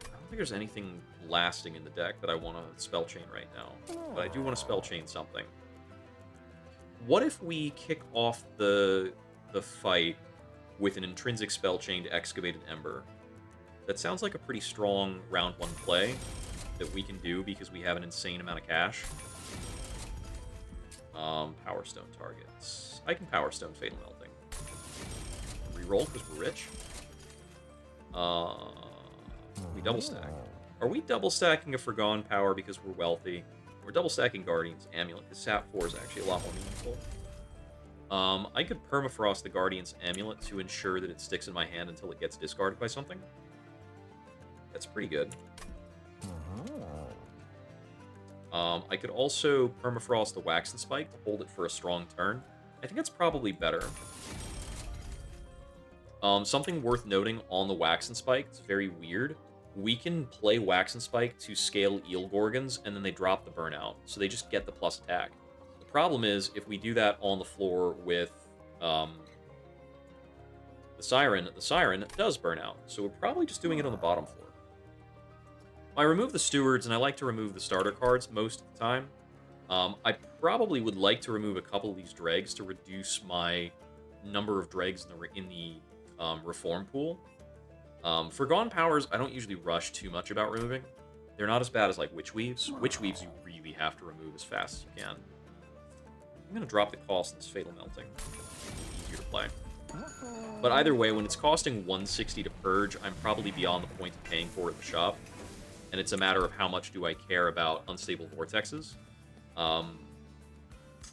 I don't think there's anything lasting in the deck that I want to Spellchain right now, but I do want to Spellchain something. What if we kick off the fight with an intrinsic Spellchained Excavated Ember? That sounds like a pretty strong round 1 play that we can do because we have an insane amount of cash. Power Stone targets. I can Power Stone Fatal Melting. Reroll because we're rich. We double stack. Are we double stacking a Forgone Power because we're wealthy? We're double stacking Guardian's Amulet because Sap 4 is actually a lot more meaningful. I could Permafrost the Guardian's Amulet to ensure that it sticks in my hand until it gets discarded by something. That's pretty good. I could also Permafrost the Wax and Spike to hold it for a strong turn. I think that's probably better. Something worth noting on the Wax and Spike, it's very weird. We can play Wax and Spike to scale Eel Gorgons, and then they drop the Burnout, so they just get the plus attack. The problem is, if we do that on the floor with the Siren does Burnout, so we're probably just doing it on the bottom floor. I remove the Stewards, and I like to remove the starter cards most of the time. I probably would like to remove a couple of these dregs to reduce my number of dregs in the Reform pool. Forgone Powers, I don't usually rush too much about removing. They're not as bad as, like, Witch Weaves. Witch Weaves you really have to remove as fast as you can. I'm going to drop the cost in this Fatal Melting. Easier to play. But either way, when it's costing 160 to purge, I'm probably beyond the point of paying for it in the shop. And it's a matter of how much do I care about unstable vortexes. Um,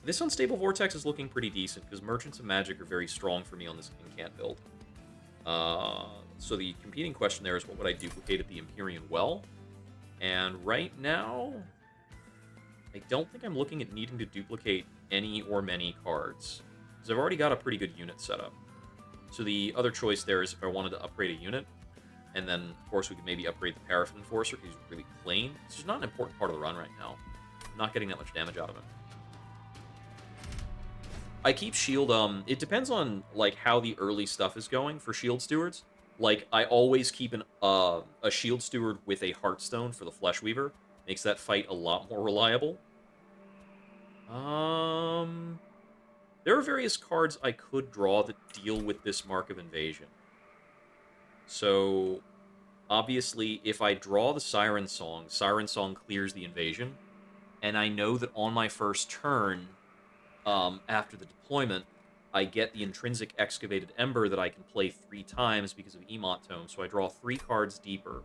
this unstable vortex is looking pretty decent, because Merchants of Magic are very strong for me on this incant build. So the competing question there is, what would I duplicate at the Empyrean Well? And right now, I don't think I'm looking at needing to duplicate any or many cards, because I've already got a pretty good unit set up. So the other choice there is if I wanted to upgrade a unit, and then, of course, we could maybe upgrade the Paraffin Enforcer, because he's really plain. It's just not an important part of the run right now. I'm not getting that much damage out of him. I keep Shield, it depends on, like, how the early stuff is going for Shield Stewards. Like, I always keep a Shield Steward with a Heartstone for the Flesh Weaver. Makes that fight a lot more reliable. There are various cards I could draw that deal with this Mark of Invasion. So, obviously, if I draw the Siren Song clears the invasion, and I know that on my first turn, after the deployment, I get the Intrinsic Excavated Ember that I can play 3 times because of Emot Tome, so I draw 3 cards deeper.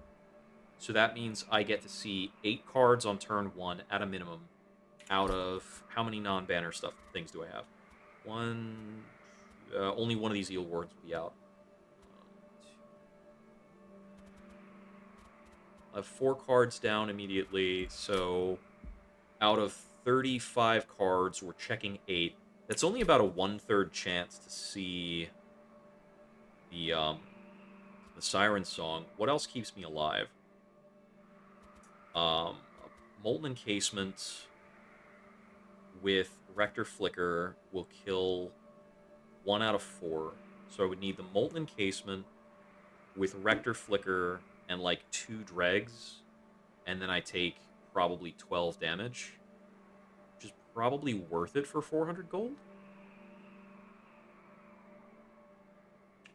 So that means I get to see 8 cards on turn 1 at a minimum out of... How many non-banner things do I have? Only one of these Eel Wards will be out. I have 4 cards down immediately, so out of 35 cards, we're checking 8. That's only about a 1/3 chance to see the Siren Song. What else keeps me alive? A Molten Encasement with Rector Flicker will kill 1 out of 4. So I would need the Molten Encasement with Rector Flicker and like 2 dregs, and then I take probably 12 damage, which is probably worth it for 400 gold.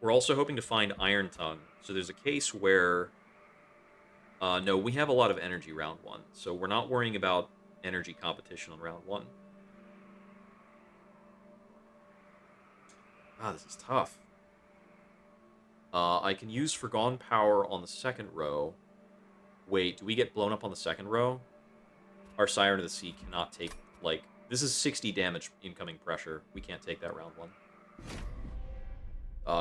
We're also hoping to find Iron Tongue. So there's a case where... no, we have a lot of energy round 1, so we're not worrying about energy competition on round 1. This is tough. I can use Forgone Power on the second row. Wait, do we get blown up on the second row? Our Siren of the Sea cannot take, like... This is 60 damage incoming pressure. We can't take that round 1.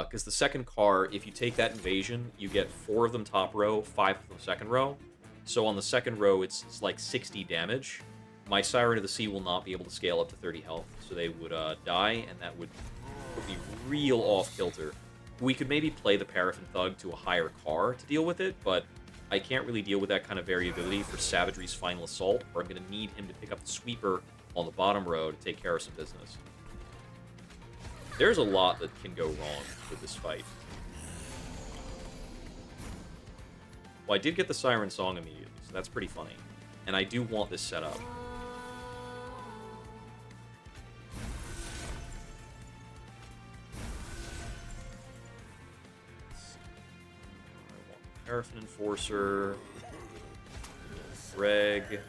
Because the second car, if you take that invasion, you get 4 of them top row, 5 of them second row. So on the second row, it's like 60 damage. My Siren of the Sea will not be able to scale up to 30 health, so they would die, and that would put me real off-kilter. We could maybe play the Paraffin Thug to a higher car to deal with it, but I can't really deal with that kind of variability for Savagery's Final Assault, or I'm going to need him to pick up the Sweeper on the bottom row to take care of some business. There's a lot that can go wrong with this fight. Well, I did get the Siren Song immediately, so that's pretty funny. And I do want this set up. I want Paraffin Enforcer. Reg.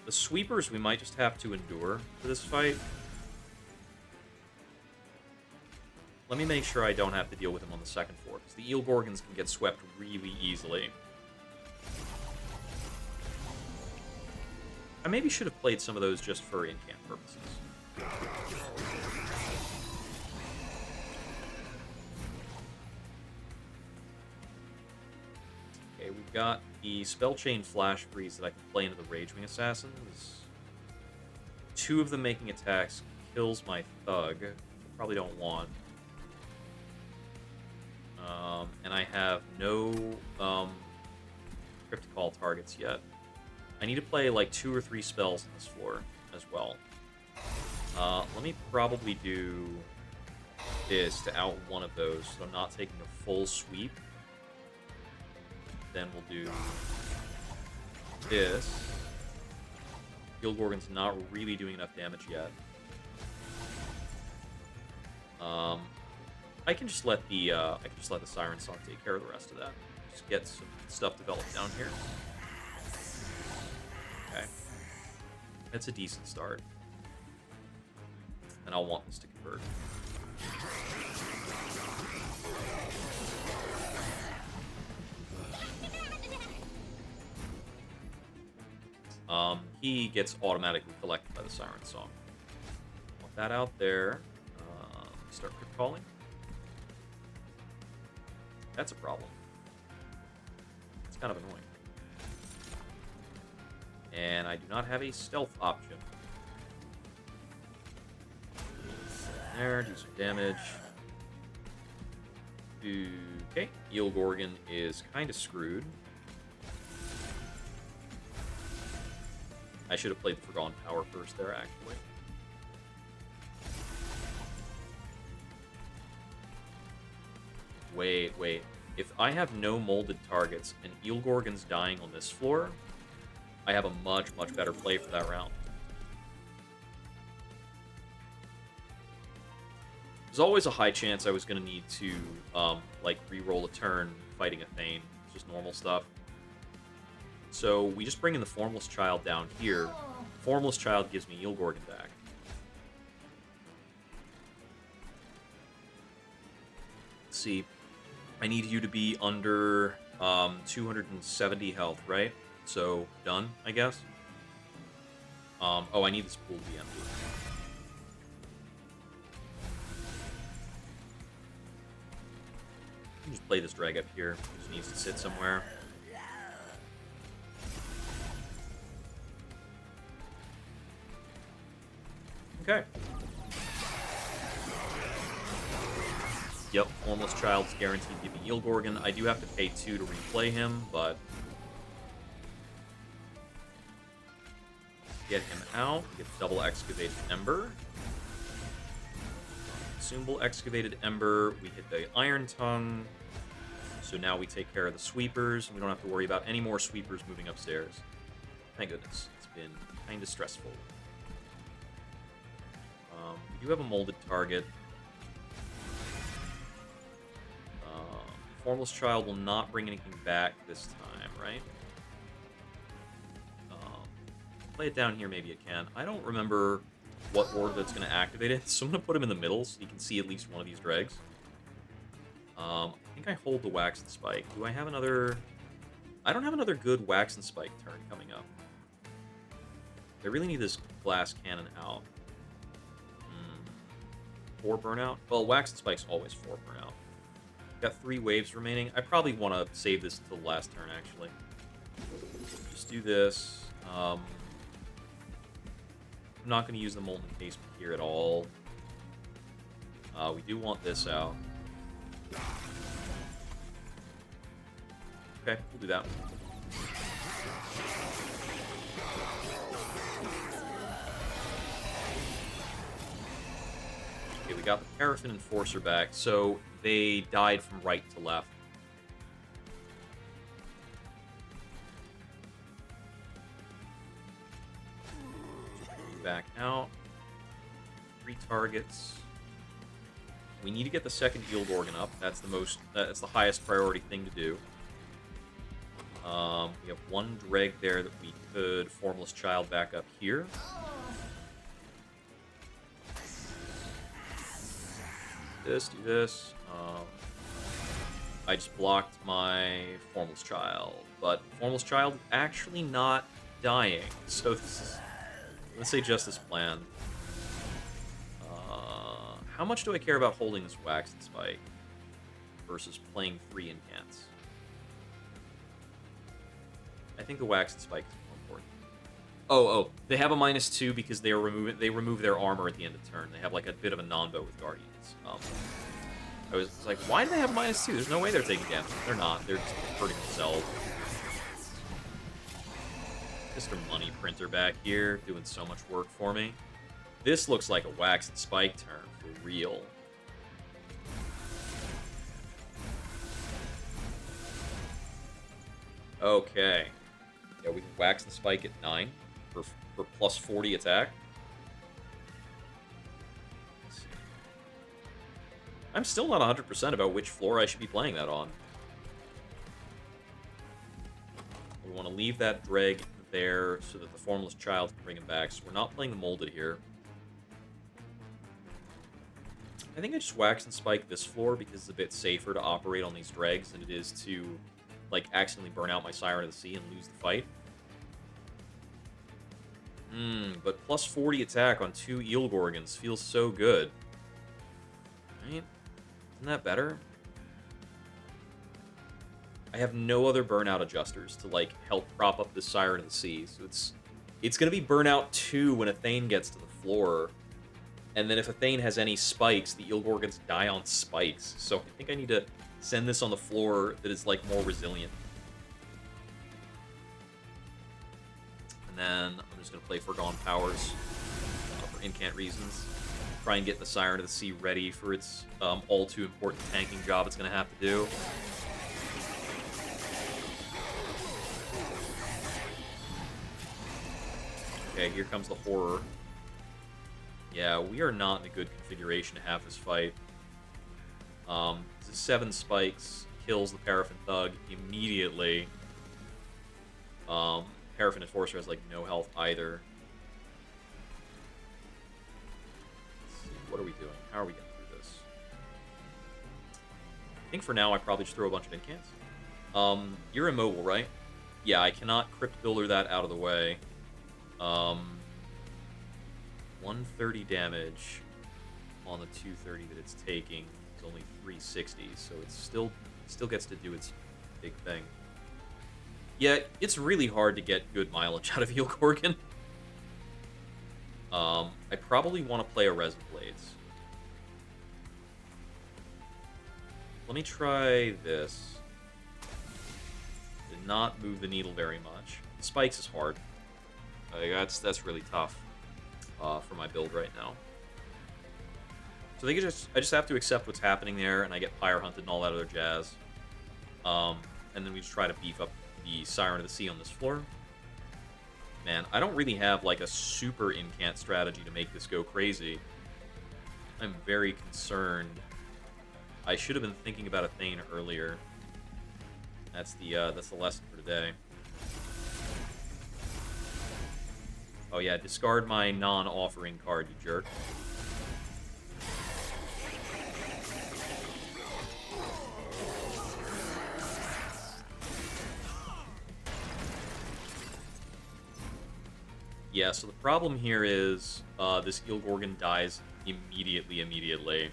The Sweepers we might just have to endure for this fight. Let me make sure I don't have to deal with them on the second floor, because the Eel Gorgons can get swept really easily. I maybe should have played some of those just for incant purposes. Okay, we've got the Spell Chain Flash Freeze that I can play into the Ragewing Assassins. 2 of them making attacks kills my Thug, which I probably don't want. And I have no Crypt Call targets yet. I need to play like 2 or 3 spells on this floor as well. Let me probably do this to out one of those, so I'm not taking a full sweep. Then we'll do this. Eel Gorgon's not really doing enough damage yet. I can just let the Siren Song take care of the rest of that. Just get some stuff developed down here. Okay. That's a decent start. And I'll want this to convert. He gets automatically collected by the Siren Song. Want that out there. Start crypt calling. That's a problem. It's kind of annoying. And I do not have a stealth option. There, do some damage. Okay, Eel Gorgon is kind of screwed. I should have played the Forgotten Power first there, actually. Wait. If I have no molded targets and Eel Gorgon's dying on this floor, I have a much, much better play for that round. There's always a high chance I was going to need to, like, re-roll a turn fighting a Thane. It's just normal stuff. So we just bring in the Formless Child down here. Formless Child gives me Eel Gorgon back. Let's see. I need you to be under 270 health, right? So, done, I guess. Oh, I need this pool to be empty. Just play this drag up here. Just needs to sit somewhere. Okay. Yep, Formless Child's guaranteed to give me Eel Gorgon. I do have to pay 2 to replay him, but get him out. Get double Excavated Ember. Consumable Excavated Ember. We hit the Iron Tongue. So now we take care of the sweepers. We don't have to worry about any more sweepers moving upstairs. Thank goodness. It's been kind of stressful. We do have a molded target. Formless Child will not bring anything back this time, right? Play it down here, maybe it can. I don't remember what order that's going to activate it, so I'm going to put him in the middle so you can see at least one of these dregs. I think I hold the Wax and Spike. Do I have another... I don't have another good Wax and Spike turn coming up. I really need this Glass Cannon out. 4 burnout? Well, Wax and Spike's always 4 burnout. Got 3 waves remaining. I probably want to save this until the last turn, actually. Just do this. I'm not going to use the Molten Casement here at all. We do want this out. Okay, we'll do that. Okay, we got the Paraffin Enforcer back, so they died from right to left. Back out. 3 targets. We need to get the second Eel Gorgon up. That's the highest priority thing to do. We have 1 Dreg there that we could Formless Child back up here. Do this. I just blocked my Formless Child, but Formless Child is actually not dying, so this is, let's say, just as planned. How much do I care about holding this Wax and Spike versus playing 3 incants? I think the Wax and Spike is more important. Oh, they have a -2 because they remove their armor at the end of the turn. They have like a bit of a non-bow with Guardians. I was like, why do they have -2? There's no way they're taking damage. They're not. They're just hurting themselves. Mr. Money Printer back here, doing so much work for me. This looks like a Wax and Spike turn, for real. Okay. Yeah, we can Wax and Spike at 9 for plus 40 attack. Let's see. I'm still not 100% about which floor I should be playing that on. We want to leave that dreg there so that the Formless Child can bring him back. So we're not playing the Molded here. I think I just wax and spike this floor because it's a bit safer to operate on these dregs than it is to, like, accidentally burn out my Siren of the Sea and lose the fight. But plus 40 attack on 2 Eel Gorgons feels so good. Right? Isn't that better? I have no other burnout adjusters to, like, help prop up this Siren of the Sea, so it's going to be burnout 2 when a Thane gets to the floor. And then if a Thane has any spikes, the Eel Gorgons die on spikes. So I think I need to send this on the floor that is, like, more resilient. And then I'm just going to play Forgone Powers for incant reasons. Try and get the Siren of the Sea ready for its all too important tanking job it's going to have to do. Okay, here comes the horror. Yeah, we are not in a good configuration to have this fight. This is 7 spikes, kills the Paraffin Thug immediately. Paraffin Enforcer has, like, no health either. Let's see, what are we doing? How are we getting through this? I think for now I probably just throw a bunch of incants. You're immobile, right? Yeah, I cannot Crypt Builder that out of the way. 130 damage on the 230 that it's taking. It's only 360, so it still gets to do its big thing. Yeah, it's really hard to get good mileage out of Eel Gorgon. I probably want to play a Resin Blades. Let me try this. Did not move the needle very much. Spikes is hard. That's really tough for my build right now. So I think I just have to accept what's happening there, and I get Pyre Hunted and all that other jazz. And then we just try to beef up the Siren of the Sea on this floor. Man, I don't really have, like, a super incant strategy to make this go crazy. I'm very concerned. I should have been thinking about a Thane earlier. That's the lesson for today. Oh yeah, discard my non-offering card, you jerk. Yeah, so the problem here is this Eel Gorgon dies immediately.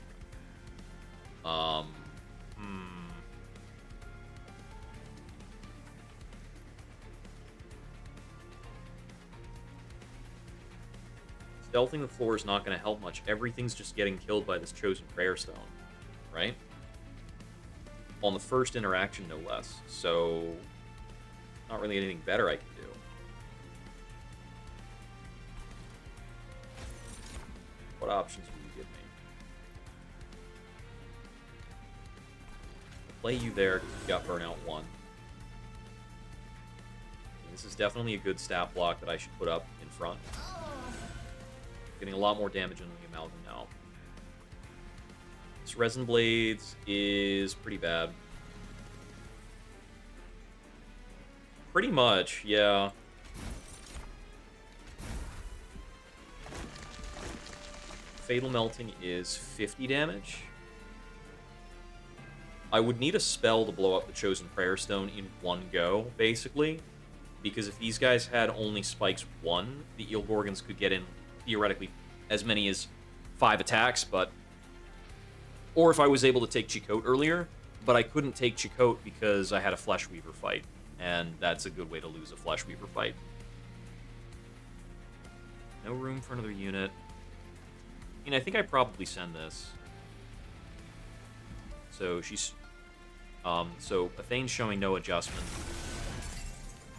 Stealthing the floor is not going to help much. Everything's just getting killed by this Chosen Prayer Stone, right? On the first interaction, no less. So, not really anything better I can do. What options will you give me? I'll play you there because you got Burnout 1. And this is definitely a good stat block that I should put up in front. Getting a lot more damage on the Amalgam now. This Resin Blades is pretty bad. Pretty much, yeah. Fatal Melting is 50 damage. I would need a spell to blow up the Chosen Prayer Stone in one go, basically. Because if these guys had only spikes 1, the Eel Gorgons could get in, theoretically, as many as 5 attacks, but... Or if I was able to take Chakotay earlier, but I couldn't take Chakotay because I had a Flesh Weaver fight, and that's a good way to lose a Flesh Weaver fight. No room for another unit. I mean, I think I probably send this. So she's... so Athane's showing no adjustment.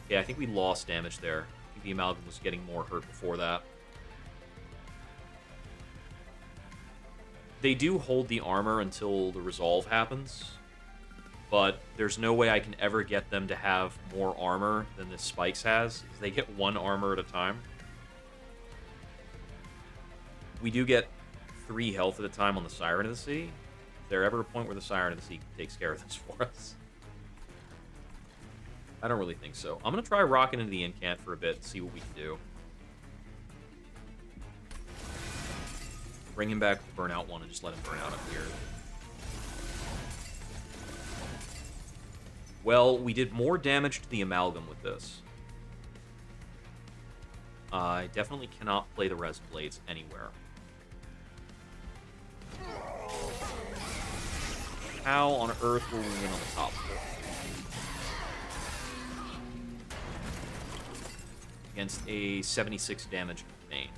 Okay, I think we lost damage there. I think the Amalgam was getting more hurt before that. They do hold the armor until the resolve happens, but there's no way I can ever get them to have more armor than this Spikes has, because they get 1 armor at a time. We do get 3 health at a time on the Siren of the Sea. Is there ever a point where the Siren of the Sea takes care of this for us? I don't really think so. I'm going to try rocking into the incant for a bit, see what we can do. Bring him back to Burnout 1 and just let him burn out up here. Well, we did more damage to the Amalgam with this. I definitely cannot play the Res Blades anywhere. How on earth will we win on the top floor? Against a 76 damage Bane.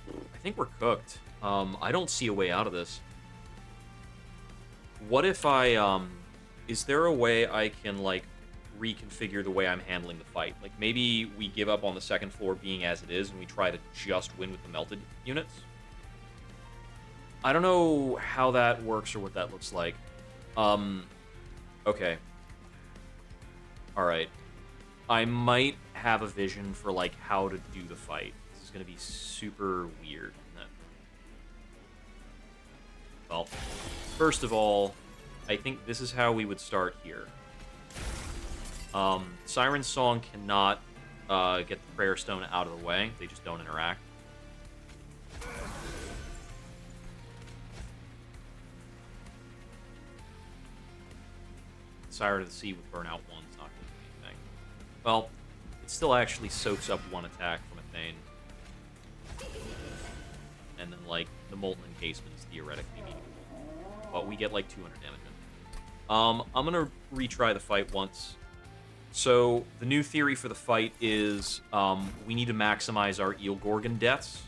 I think we're cooked. I don't see a way out of this. What if I, is there a way I can, like, reconfigure the way I'm handling the fight? Like, maybe we give up on the second floor being as it is and we try to just win with the melted units? I don't know how that works or what that looks like. Okay. Alright. I might have a vision for, like, how to do the fight. This is going to be super weird. Well, first of all, I think this is how we would start here. Siren's Song cannot get the Prayer Stone out of the way. They just don't interact. Sire to the Sea with Burnout 1's not going to do anything. Well, it still actually soaks up one attack from a Thane. And then, like, the Molten Encasement is theoretically meaningful. But we get, like, 200 damage in. I'm going to retry the fight once. So, the new theory for the fight is we need to maximize our Eel Gorgon deaths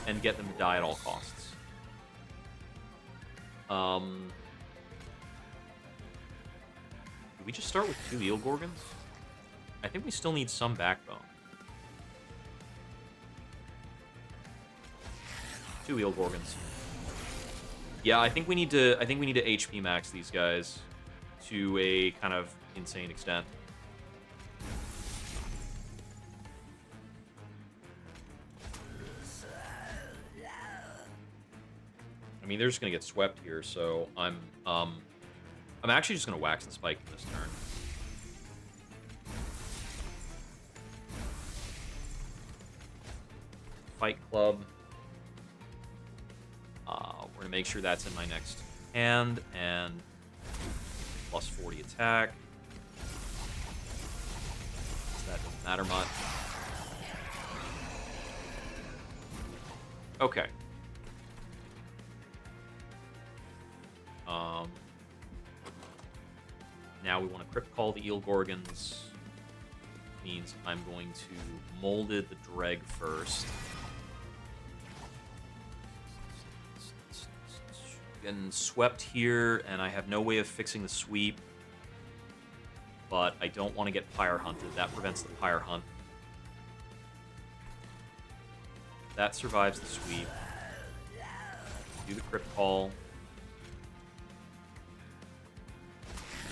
and get them to die at all costs. Do we just start with 2 Eel Gorgons? I think we still need some backbone. 2 Eel Gorgons. Yeah, I think we need to HP max these guys to a kind of insane extent. I mean, they're just gonna get swept here, so I'm actually just gonna wax the spike this turn. Fight Club. We're gonna make sure that's in my next hand, and plus 40 attack. So that doesn't matter much. Okay. Now we want to Crypt Call the Eel Gorgons. Means I'm going to Molded the Dreg first. Getting swept here, and I have no way of fixing the sweep. But I don't want to get Pyre Hunted. That prevents the Pyre Hunt. That survives the sweep. Do the Crypt Call.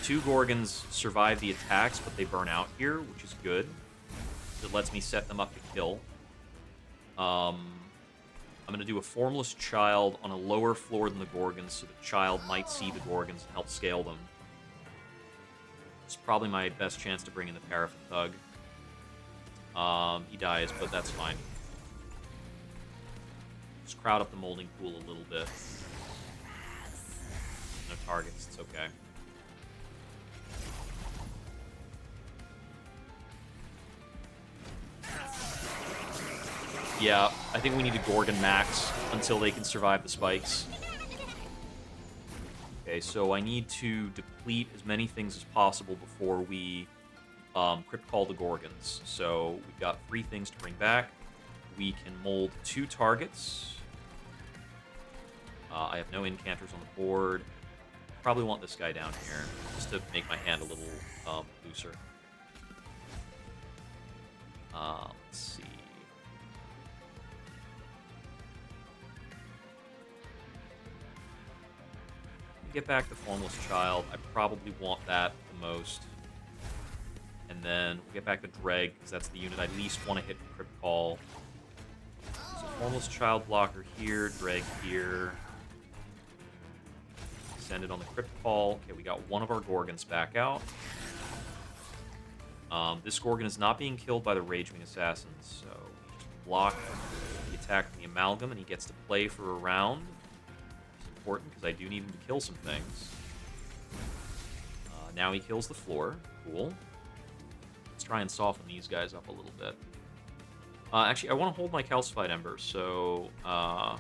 2 Gorgons survive the attacks, but they burn out here, which is good. It lets me set them up to kill. I'm going to do a Formless Child on a lower floor than the Gorgons, so the Child might see the Gorgons and help scale them. It's probably my best chance to bring in the Paraffin Thug. He dies, but that's fine. Just crowd up the Molding Pool a little bit. No targets, it's okay. Yeah, I think we need to Gorgon max until they can survive the spikes. Okay, so I need to deplete as many things as possible before we Crypt Call the Gorgons. So we've got 3 things to bring back. We can mold 2 targets. I have no incanters on the board. Probably want this guy down here, just to make my hand a little looser. Let's see. Get back the Formless Child. I probably want that the most. And then we'll get back the Dreg, because that's the unit I least want to hit for Crypt Call. So Formless Child blocker here, drag here. Send it on the Crypt Call. Okay, we got one of our Gorgons back out. This Gorgon is not being killed by the Ragewing Assassins, so we just block the attack from the Amalgam, and he gets to play for a round. It's important, because I do need him to kill some things. Now he kills the floor. Cool. Let's try and soften these guys up a little bit. Actually, I want to hold my Calcified Ember, so I'm going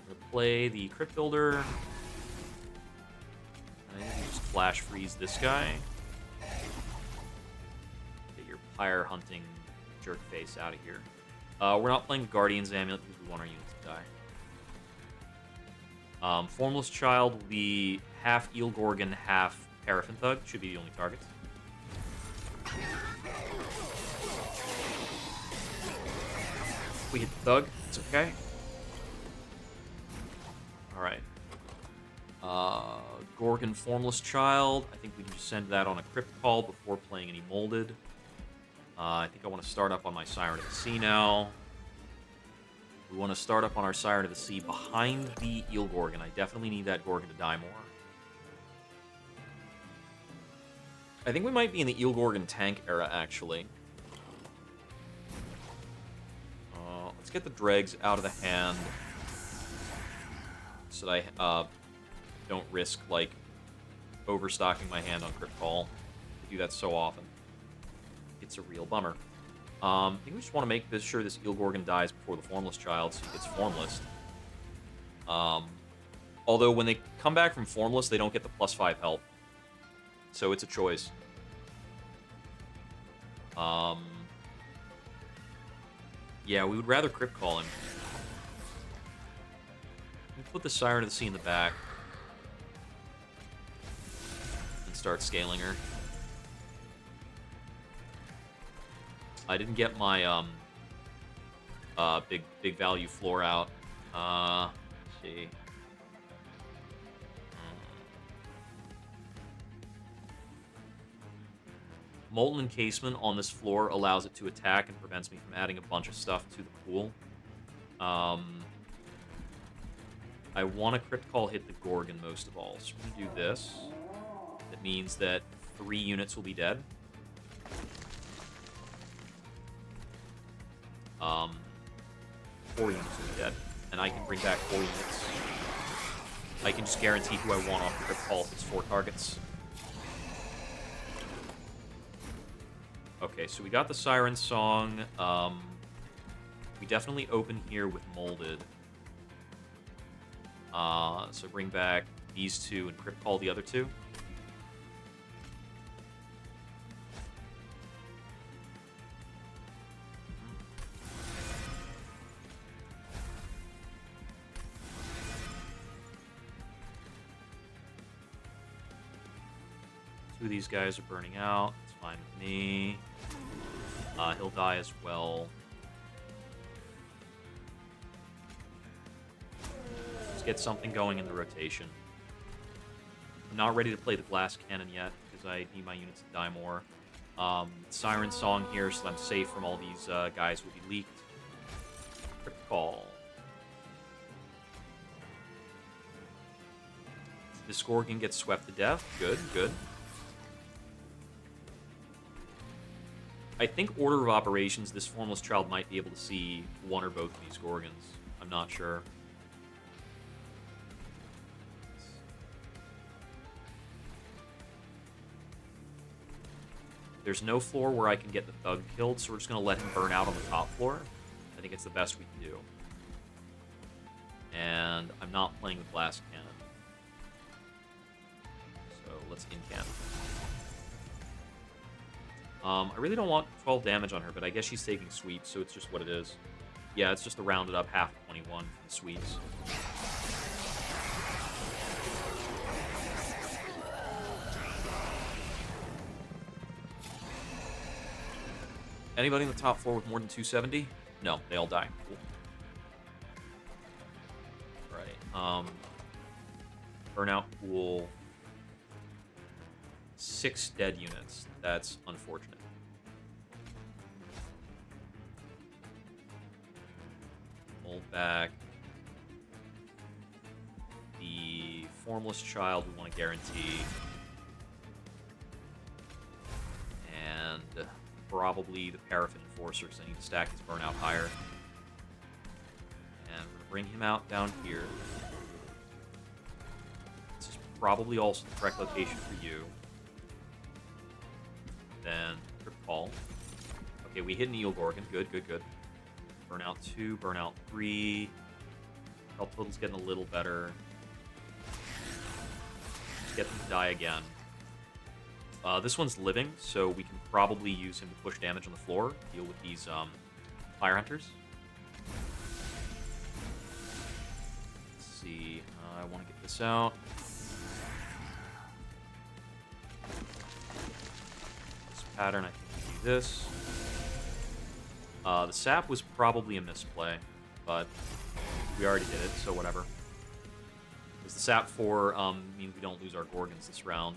to play the Crypt Builder. I think just flash freeze this guy. Get your Pyre Hunting jerk face out of here. We're not playing Guardian's Amulet because we want our units to die. Formless Child will be half Eel Gorgon, half Paraffin Thug. Should be the only targets. We hit the Thug. It's okay. Alright. Gorgon Formless Child. I think we can just send that on a Crypt Call before playing any Molded. I think I want to start up on my Siren of the Sea now. We want to start up on our Siren of the Sea behind the Eel Gorgon. I definitely need that Gorgon to die more. I think we might be in the Eel Gorgon tank era, actually. Let's get the dregs out of the hand so that I don't risk, like, overstocking my hand on Crypt Call. I do that so often. It's a real bummer. I think we just want to make sure this Eel Gorgon dies before the Formless Child, so he gets Formless. Although, when they come back from Formless, they don't get the +5 health. So it's a choice. Yeah, we would rather Crypt Call him. We put the Siren of the Sea in the back. And start scaling her. I didn't get my big value floor out. Let's see. Molten Encasement on this floor allows it to attack and prevents me from adding a bunch of stuff to the pool. I want to Crypt Call hit the Gorgon most of all, so we're going to do this. That means that 3 units will be dead. 4 units will be dead. And I can bring back 4 units. I can just guarantee who I want off the Crypt Call if it's 4 targets. Okay, so we got the Siren Song. We definitely open here with Molded. So bring back these 2 and Crypt Call the other 2. Two of these guys are burning out. It's fine with me. He'll die as well. Let's get something going in the rotation. I'm not ready to play the Glass Cannon yet, because I need my units to die more. Siren Song here, so that I'm safe from all these guys who will be leaked. Crypt Call. This Gorgon gets swept to death. Good, good. I think order of operations, this Formless Child might be able to see one or both of these Gorgons. I'm not sure. There's no floor where I can get the Thug killed, so we're just going to let him burn out on the top floor. I think it's the best we can do. And I'm not playing with Blast Cannon. So let's incant. I really don't want 12 damage on her, but I guess she's taking sweeps, so it's just what it is. Yeah, it's just a rounded up half 21 for the sweeps. Anybody in the top 4 with more than 270? No, they all die. Cool. Right. Burnout pool. 6 dead units. That's unfortunate. mold back. The Formless Child we want to guarantee. And probably the Paraffin Enforcer, because I need to stack his burnout higher. And we're going to bring him out down here. This is probably also the correct location for you. Then Crypt Call. Okay, we hit an Eel Gorgon. Good, good, good. Burnout 2, Burnout 3. Health total's getting a little better. Get them to die again. This one's living, so we can probably use him to push damage on the floor, deal with these Fire Hunters. Let's see. I want to get this out. This pattern, I think we do this. The sap was probably a misplay, but we already did it, so whatever. Because the sap 4 means we don't lose our Gorgons this round.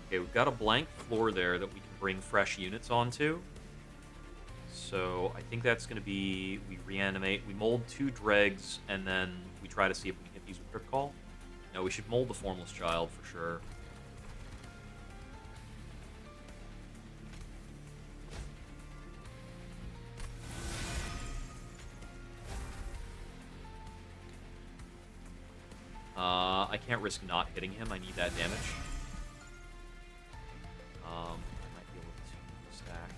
Okay, we've got a blank floor there that we can bring fresh units onto. So I think that's going to be, we reanimate, we mold 2 dregs, and then we try to see if we can hit these with Crypt Call. No, we should mold the Formless Child for sure. I can't risk not hitting him. I need that damage. I might be able to stack.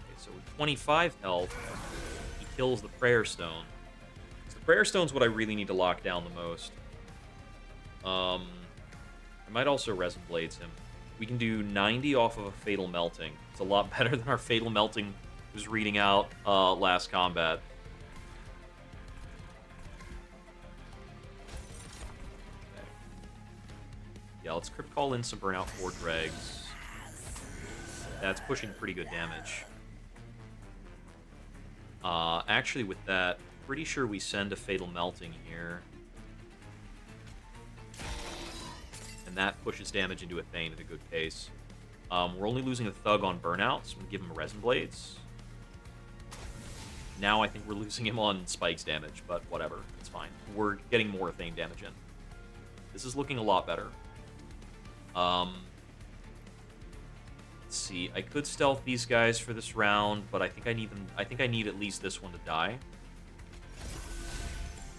Okay, so with 25 health, he kills the Prayer Stone. So the Prayer Stone's what I really need to lock down the most. I might also Resin Blades him. We can do 90 off of a Fatal Melting. It's a lot better than our Fatal Melting was reading out last combat. Yeah, let's Crypt Call in some Burnout 4 Dregs. That's pushing pretty good damage. Actually, with that, pretty sure we send a Fatal Melting here. And that pushes damage into a Thane at a good pace. We're only losing a Thug on Burnout, so I'm going to give him Resin Blades. Now I think we're losing him on Spikes damage, but whatever, it's fine. We're getting more Thane damage in. This is looking a lot better. Let's see. I could stealth these guys for this round, but I think I need them. I think I need at least this one to die.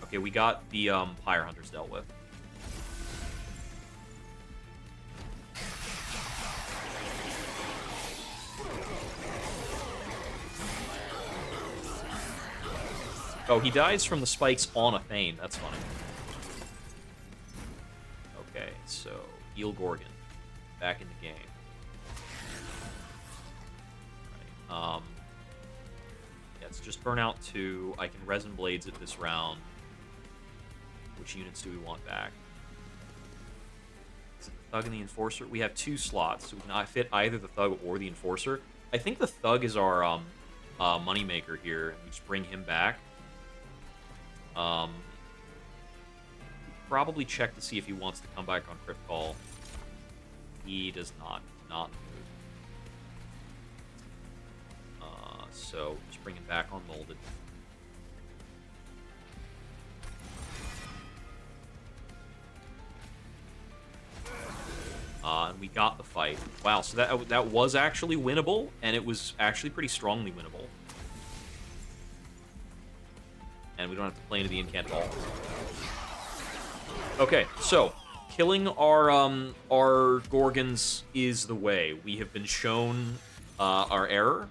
Okay, we got the Pyre Hunters dealt with. Oh, he dies from the spikes on a Thane. That's funny. Okay, so Eel Gorgon back in the game. All right. Yeah, it's just Burnout 2. I can Resin Blades it this round. Which units do we want back? Is it the Thug and the Enforcer? We have 2 slots, so we can fit either the Thug or the Enforcer. I think the Thug is our moneymaker here, and we just bring him back. Probably check to see if he wants to come back on Crypt Call. He does not. Not in the mood. So just bring him back on Molded. And we got the fight. Wow, so that was actually winnable, and it was actually pretty strongly winnable. And we don't have to play into the incant at all. Okay, so killing our Gorgons is the way. We have been shown our error,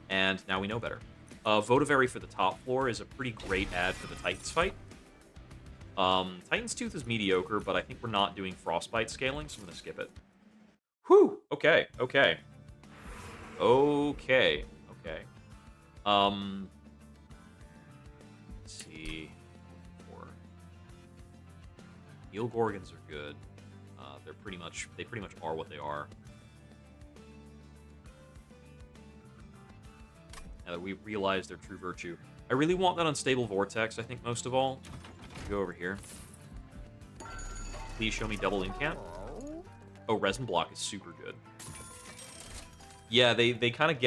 and now we know better. Votavary for the top floor is a pretty great ad for the Titans fight. Titan's Tooth is mediocre, but I think we're not doing Frostbite scaling, so I'm gonna skip it. Whew! Okay, okay. Okay, okay. Let's see. Eel Gorgons are good. They pretty much are what they are. Now that we realize their true virtue. I really want that Unstable Vortex, I think, most of all. Go over here. Please show me double incant. Oh, Resin Block is super good. Yeah, they kind of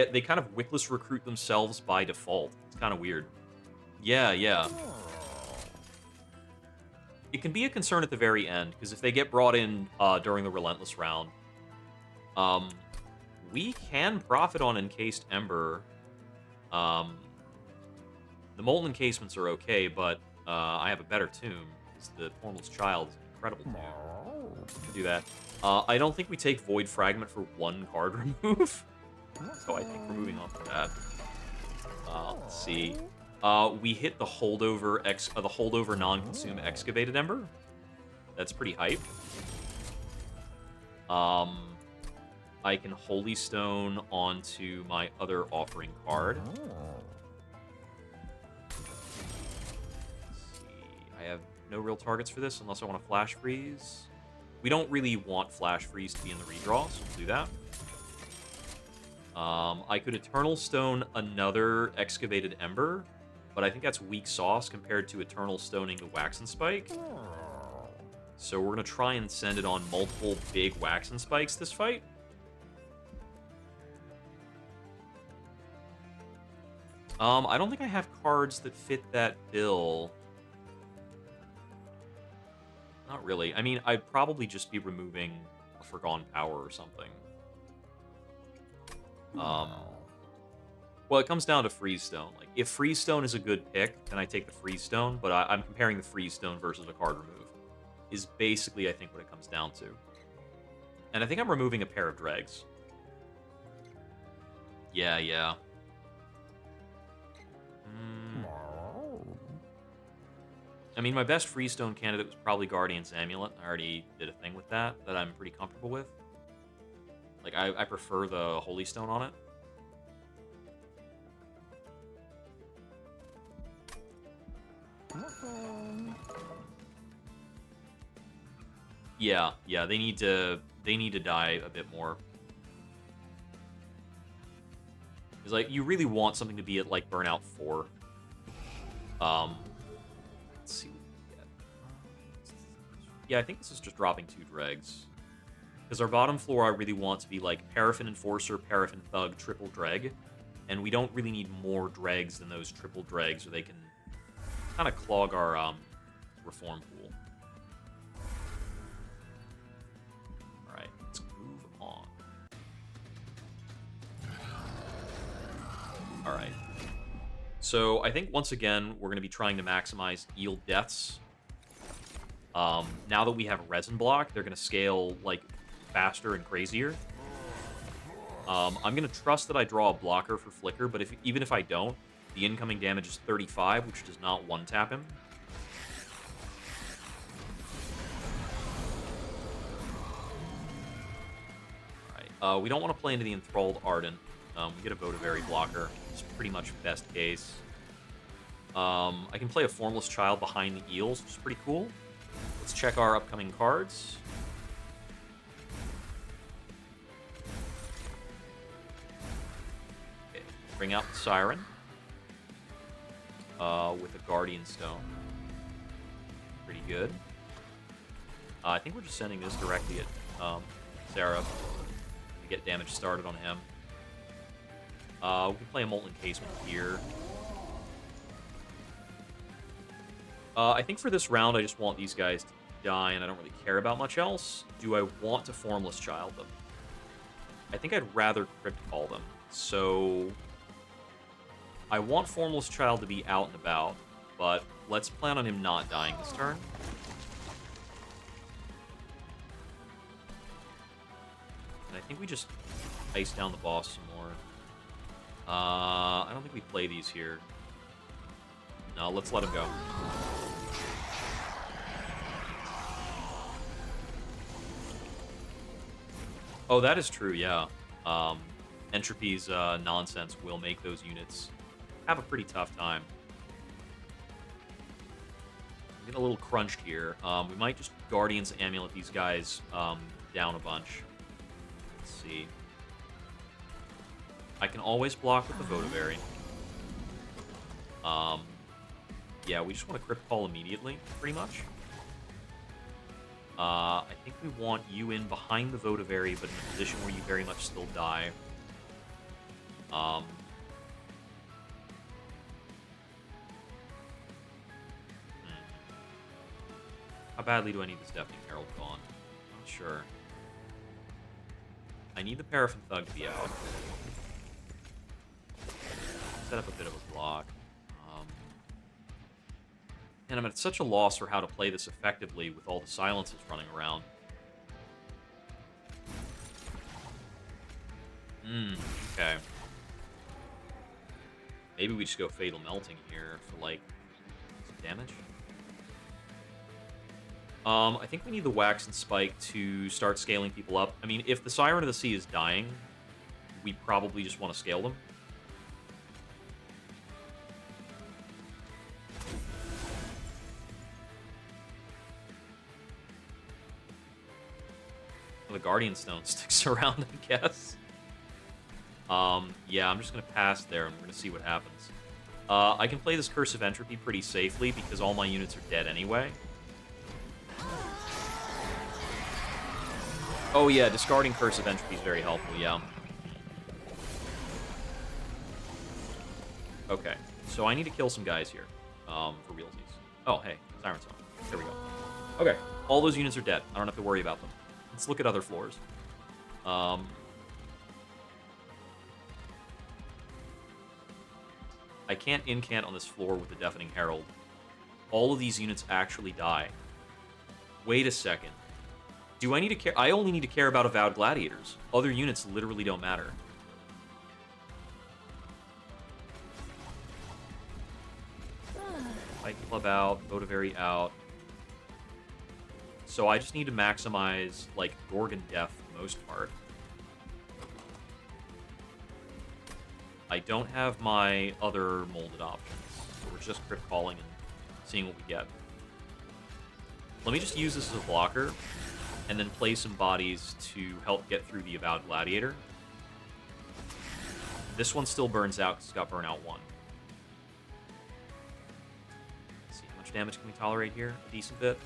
Wickless recruit themselves by default. It's kind of weird. Yeah, yeah. It can be a concern at the very end, because if they get brought in during the Relentless round, we can profit on Encased Ember. The Molten Encasements are okay, but I have a better tomb, because the Formless Child is an incredible tomb. Do that. I don't think we take Void Fragment for 1 card remove, so I think we're moving on from that. Let's see. We hit the holdover non-consume Excavated Ember. That's pretty hype. I can Holy Stone onto my other offering card. Let's see. I have no real targets for this unless I want to Flash Freeze. We don't really want Flash Freeze to be in the redraw, so we'll do that. I could Eternal Stone another Excavated Ember, but I think that's weak sauce compared to Eternal Stoning the Wax and Spike. So we're going to try and send it on multiple big Wax and Spikes this fight. I don't think I have cards that fit that bill. Not really. I mean, I'd probably just be removing a Forgone Power or something. Well, it comes down to Freeze Stone. Like, if Freeze Stone is a good pick, then I take the Freeze Stone, but I'm comparing the Freeze Stone versus a card remove. Is basically, I think, what it comes down to. And I think I'm removing a pair of Dregs. Yeah, yeah. I mean, my best Freestone candidate was probably Guardian's Amulet. I already did a thing with that I'm pretty comfortable with. Like, I prefer the Holy Stone on it. Yeah, yeah, they need to die a bit more. It's like, you really want something to be at, like, Burnout 4. Let's see what we get. Yeah, I think this is just dropping 2 Dregs. Because our bottom floor I really want to be, like, Paraffin Enforcer, Paraffin Thug, triple Dreg. And we don't really need more Dregs than those triple Dregs, or they can kind of clog our Reform pool. Alright, let's move on. Alright. So I think, once again, we're going to be trying to maximize yield deaths. Now that we have a Resin Block, they're going to scale, like, faster and crazier. I'm going to trust that I draw a blocker for Flicker, but even if I don't, the incoming damage is 35, which does not one-tap him. Alright, we don't want to play into the Enthralled Ardent. We get a Votivary blocker. It's pretty much best case. I can play a Formless Child behind the Eels, which is pretty cool. Let's check our upcoming cards. Okay, bring out the Siren. With a Guardian Stone. Pretty good. I think we're just sending this directly at Seraph to get damage started on him. We can play a Molten Casement here. I think for this round, I just want these guys to die, and I don't really care about much else. Do I want to Formless Child them? I think I'd rather Crypt Call them. So I want Formless Child to be out and about, but let's plan on him not dying this turn. And I think we just ice down the boss some more. I don't think we play these here. No, let's let him go. Oh, that is true, yeah. Entropy's nonsense will make those units have a pretty tough time. Get a little crunched here. We might just Guardian's Amulet these guys down a bunch. Let's see. I can always block with the Votivary. Yeah, we just want to Crypt Call immediately, pretty much. I think we want you in behind the Votavary, but in a position where you very much still die. Hmm. How badly do I need this Deafening Herald gone? Not sure. I need the Paraffin Thug to be out. Set up a bit of a block. And I'm at such a loss for how to play this effectively with all the silences running around. Okay. Maybe we just go Fatal Melting here for, like, some damage. I think we need the Wax and Spike to start scaling people up. I mean, if the Siren of the Sea is dying, we probably just want to scale them. The Guardian Stone sticks around, I guess. Yeah, I'm just going to pass there, and we're going to see what happens. I can play this Curse of Entropy pretty safely, because all my units are dead anyway. Oh yeah, discarding Curse of Entropy is very helpful, yeah. Okay, so I need to kill some guys here, for realsies. Oh, hey, Siren Song. There we go. Okay, all those units are dead. I don't have to worry about them. Let's look at other floors. I can't incant on this floor with the Deafening Herald. All of these units actually die. Wait a second. Do I need to care? I only need to care about Avowed Gladiators. Other units literally don't matter. Fight Club out, Votavary out. So I just need to maximize, like, Gorgon Death for the most part. I don't have my other molded options, so we're just crit calling and seeing what we get. Let me just use this as a blocker, and then play some bodies to help get through the Avowed Gladiator. This one still burns out because it's got Burnout 1. Let's see, how much damage can we tolerate here? A decent bit.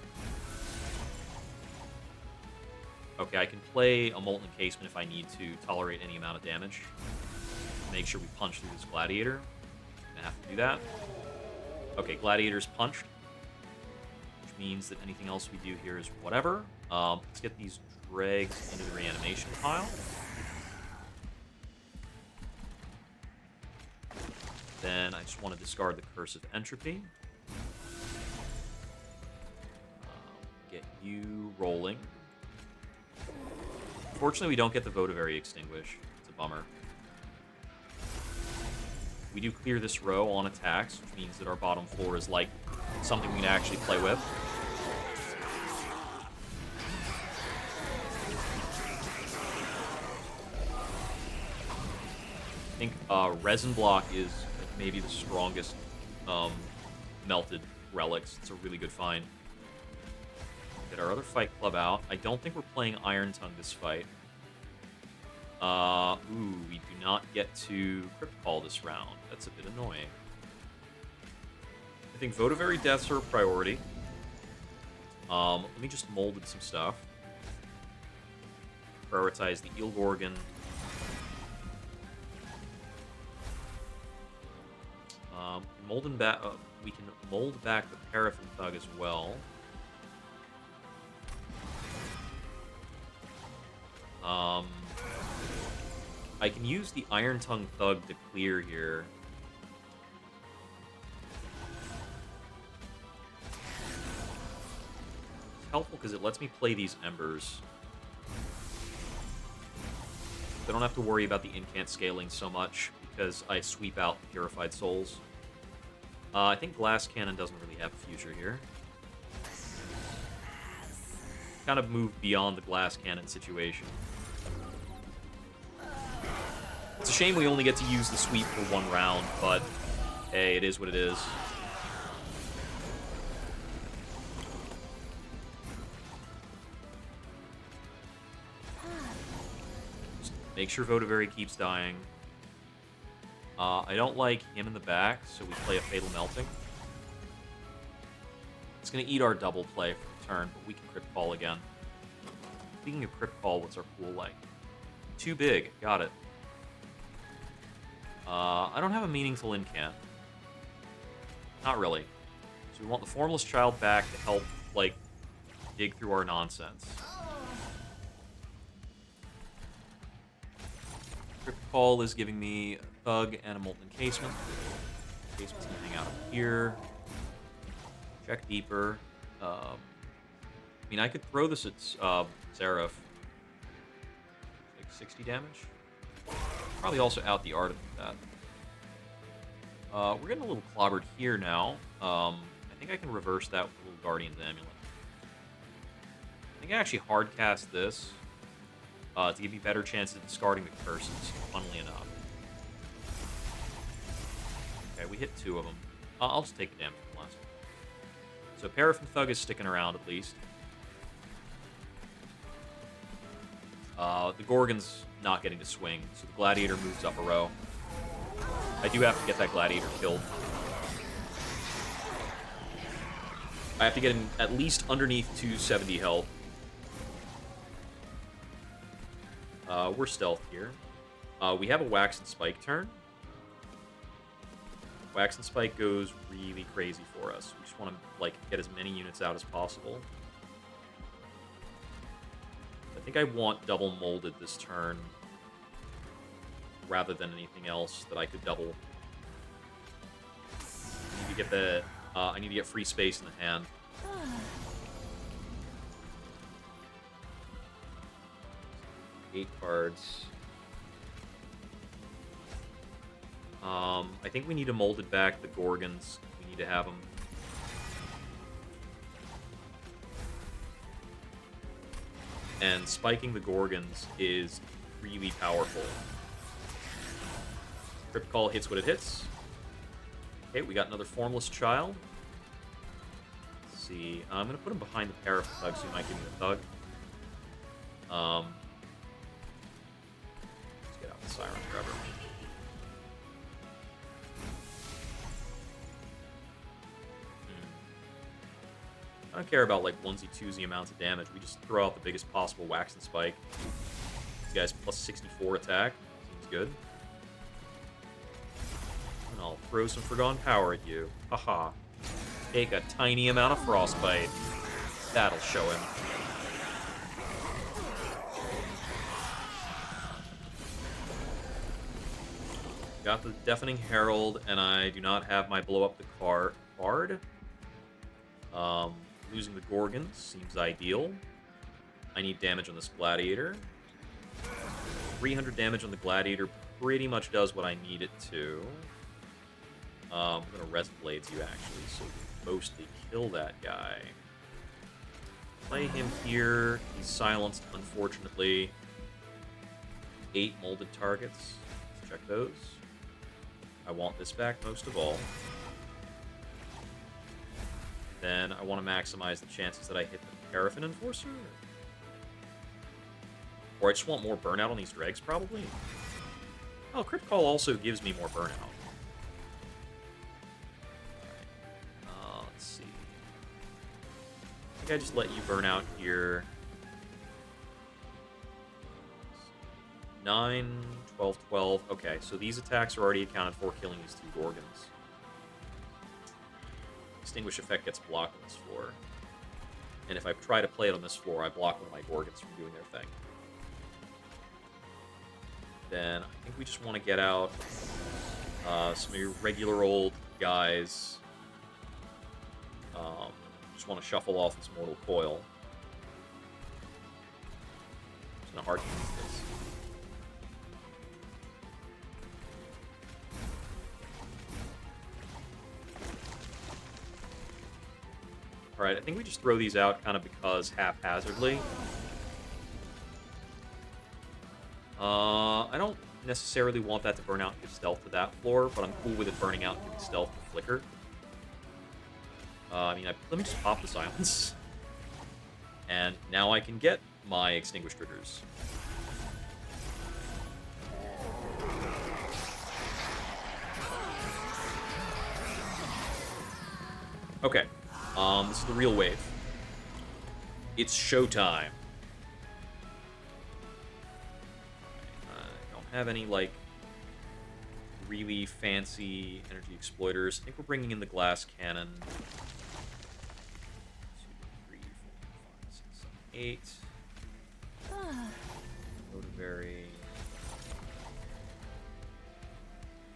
Okay, I can play a Molten Encasement if I need to tolerate any amount of damage. Make sure we punch through this Gladiator. I'm gonna have to do that. Okay, Gladiator's punched. Which means that anything else we do here is whatever. Let's get these dregs into the reanimation pile. Then I just want to discard the Curse of Entropy. Get you rolling. Unfortunately, we don't get the Votavary Extinguish. It's a bummer. We do clear this row on attacks, which means that our bottom floor is like something we can actually play with. I think Resin Block is like maybe the strongest melted relics. It's a really good find. Get our other Fight Club out. I don't think we're playing Iron Tongue this fight. Ooh, we do not get to Crypt Call this round. That's a bit annoying. I think Votavary deaths are a priority. Let me just molded some stuff. Prioritize the Eel Gorgon. We can mold back the Paraffin Thug as well. I can use the Iron Tongue Thug to clear here. It's helpful because it lets me play these Embers. I don't have to worry about the incant scaling so much because I sweep out the Purified Souls. I think Glass Cannon doesn't really have a future here. Kind of move beyond the Glass Cannon situation. It's a shame we only get to use the sweep for one round, but hey, it is what it is. Just make sure Votavary keeps dying. I don't like him in the back, so we play a Fatal Melting. It's going to eat our double play turn, but we can crit call again. Speaking of crit call, what's our pool like? Too big. Got it. I don't have a meaningful incant. Not really. So we want the Formless Child back to help, like, dig through our nonsense. Crit call is giving me a Thug and a Molten Encasement. Encasement's gonna hang out up here. Check deeper. I mean, I could throw this at Seraph. Like 60 damage. Probably also out the art of that. We're getting a little clobbered here now. I think I can reverse that with a little Guardian's Amulet. I think I actually hardcast this to give me better chances of discarding the curses, funnily enough. Okay, we hit 2 of them. I'll just take the damage from the last one. So Paraffin Thug is sticking around at least. The Gorgon's not getting to swing, so the Gladiator moves up a row. I do have to get that Gladiator killed. I have to get him at least underneath 270 health. We're stealth here. We have a Wax and Spike turn. Wax and Spike goes really crazy for us. We just want to, like, get as many units out as possible. I think I want double molded this turn rather than anything else that I could double. I need to get the I need to get free space in the hand. 8 cards. I think we need to mold it back the Gorgons. We need to have them. And spiking the Gorgons is really powerful. Crypt Call hits what it hits. Okay, we got another Formless Child. Let's see. I'm going to put him behind the Paraffin Thug, so he might give me the Thug. Let's get out the Siren Forever. I don't care about, like, onesie-twosie amounts of damage. We just throw out the biggest possible Wax and Spike. This guy's plus 64 attack. Seems good. And I'll throw some Forgone Power at you. Haha. Take a tiny amount of Frostbite. That'll show him. Got the Deafening Herald, and I do not have my Blow Up the card. Losing the Gorgons seems ideal. I need damage on this Gladiator. 300 damage on the Gladiator pretty much does what I need it to. I'm going to Rest Blades you, actually, so we mostly kill that guy. Play him here. He's silenced, unfortunately. 8 molded targets. Let's check those. I want this back most of all. Then I want to maximize the chances that I hit the Paraffin Enforcer. Or I just want more burnout on these dregs, probably. Oh, Crypt Call also gives me more burnout. Alright. Let's see. I think I just let you burn out here. 9, 12, 12. Okay, so these attacks are already accounted for, killing these 2 Gorgons. Extinguish effect gets blocked on this floor. And if I try to play it on this floor, I block one of my Gorgons from doing their thing. Then I think we just want to get out some of your regular old guys. Just want to shuffle off this Mortal Coil. Just going to hard use this. Alright, I think we just throw these out kind of because haphazardly. I don't necessarily want that to burn out and give stealth to that floor, but I'm cool with it burning out and giving stealth to Flicker. Let me just pop the Silence. And now I can get my Extinguished Triggers. Okay. This is the real wave. It's showtime. I don't have any, like, really fancy energy exploiters. I think we're bringing in the glass cannon. 2, 3, 4, 5, 6, 7, 8. Motivari.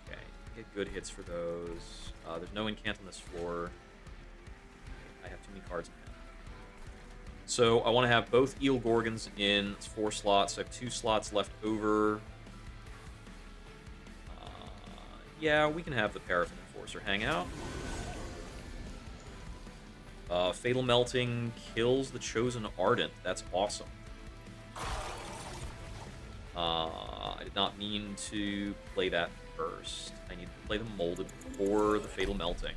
Okay, get good hits for those. There's no incant on this floor. I have too many cards in hand. So I want to have both Eel Gorgons in. It's 4 slots. I have 2 slots left over. Yeah, we can have the Paraffin Enforcer hang out. Fatal Melting kills the Chosen Ardent. That's awesome. I did not mean to play that first. I need to play the Molded before the Fatal Melting.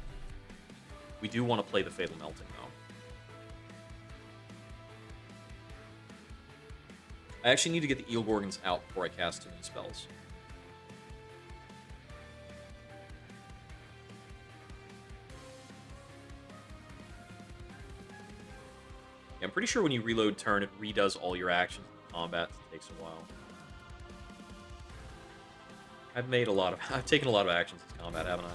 We do want to play the Fatal Melting, though. I actually need to get the Eel Gorgons out before I cast too many spells. Yeah, I'm pretty sure when you reload turn, it redoes all your actions in combat. It takes a while. I've taken a lot of actions in combat, haven't I?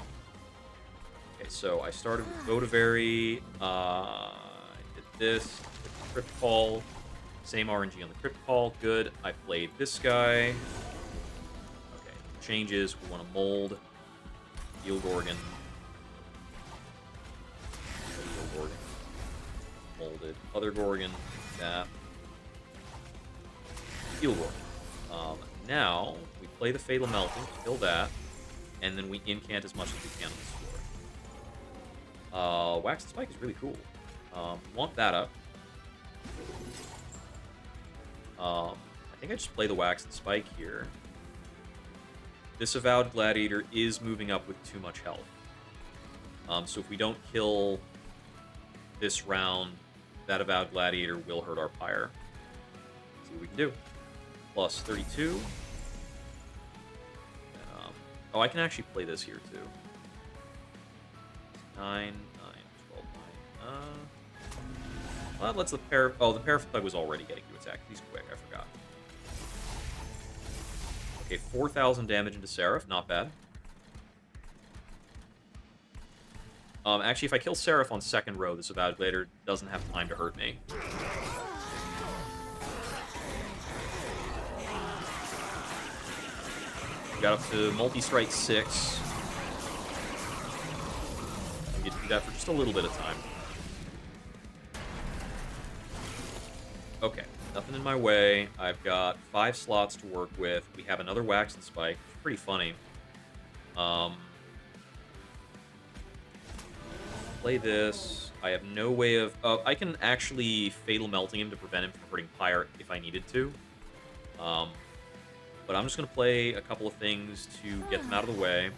Okay, so I started with Votivary. I did this, did the Crypt Call. Same RNG on the Crypt Call. Good. I played this guy. Okay, changes. We want to mold. Eel Gorgon. Eel Gorgon. Molded. Other Gorgon. That. Eel Gorgon. Now, we play the Fatal Melting, kill that, and then we incant as much as we can on this floor. Wax and Spike is really cool. Want that up. I think I just play the Wax and Spike here. This Avowed Gladiator is moving up with too much health. So if we don't kill this round, that Avowed Gladiator will hurt our Pyre. Let's see what we can do. Plus 32. Oh, I can actually play this here, too. 9, 9, 12, 9. Well, that lets the Oh, the Paraffin Thug was already getting to attack. He's quick, I forgot. Okay, 4,000 damage into Seraph. Not bad. Actually, if I kill Seraph on second row, this Avowed Gladiator doesn't have time to hurt me. Got up to multi-strike 6. We get to do that for just a little bit of time. Okay, nothing in my way. I've got 5 slots to work with. We have another Wax and Spike. It's pretty funny. Play this. I have no way of... I can actually Fatal Melting him to prevent him from hurting Pyre if I needed to. But I'm just going to play a couple of things to get them out of the way.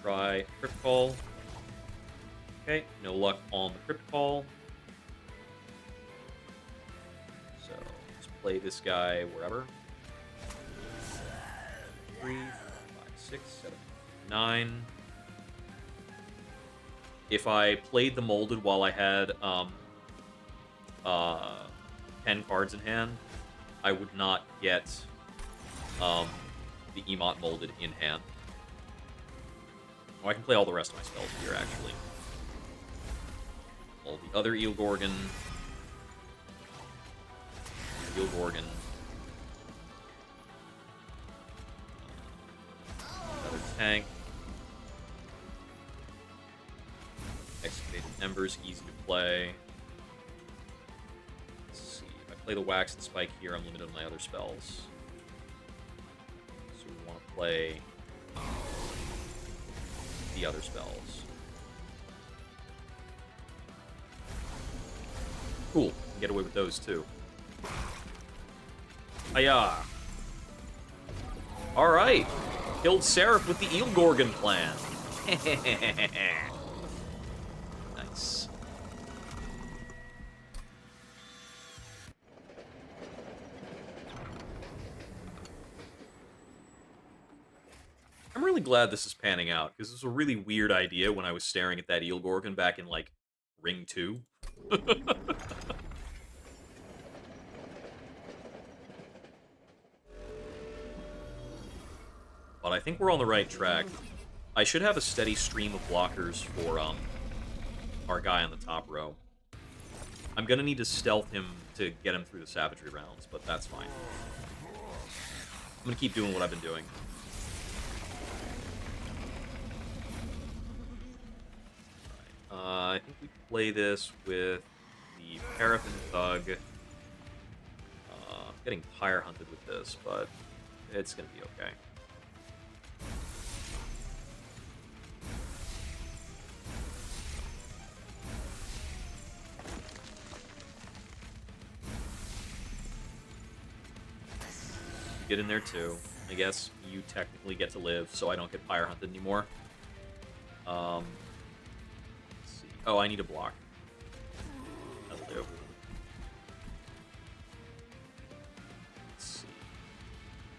Try Crypt Call. Okay, no luck on the Crypt Call. So, let's play this guy wherever. 3, 4, 5, 6, 7, 9. If I played the Molded while I had 10 cards in hand, I would not get the Emot Molded in hand. Oh, I can play all the rest of my spells here, actually. All the other Eel Gorgon. Eel Gorgon. Another tank. Excavated Embers, easy to play. Let's see. If I play the Wax and Spike here, I'm limited on my other spells. So we want to play the other spells. Cool. Can get away with those, too. Hiya! Alright. Killed Seraph with the Eel Gorgon plan. Nice. I'm really glad this is panning out, because it was a really weird idea when I was staring at that Eel Gorgon back in, like, Ring 2. But I think we're on the right track. I should have a steady stream of blockers for our guy on the top row. I'm gonna need to stealth him to get him through the savagery rounds, but that's fine. I'm gonna keep doing what I've been doing. I think we play this with the Paraffin Thug. I'm getting Pyre Hunted with this, but it's gonna be okay. Get in there too. I guess you technically get to live, so I don't get Pyre Hunted anymore. Let's see. Oh, I need a block. That'll do. Let's see.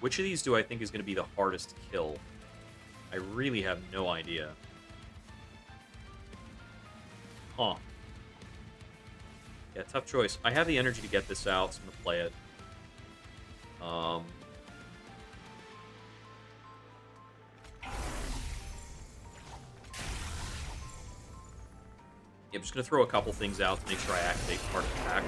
Which of these do I think is going to be the hardest to kill? I really have no idea. Huh. Yeah, tough choice. I have the energy to get this out, so I'm going to play it. Yeah, I'm just going to throw a couple things out to make sure I activate part of the pack.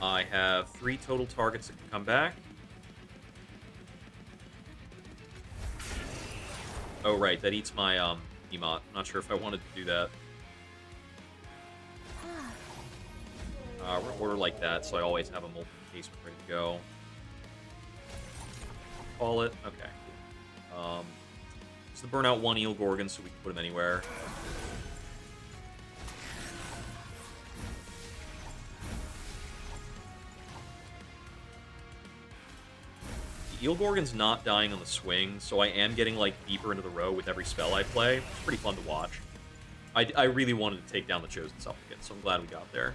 I have 3 total targets that can come back. Oh, right, that eats my emote. Not sure if I wanted to do that. We're going to order like that, so I always have a multiplication ready to go. Call it. Okay. So the burnout 1 Eel Gorgon, so we can put him anywhere. The Eel Gorgon's not dying on the swing, so I am getting like deeper into the row with every spell I play. It's pretty fun to watch. I really wanted to take down the Chosen Supplicant, so I'm glad we got there.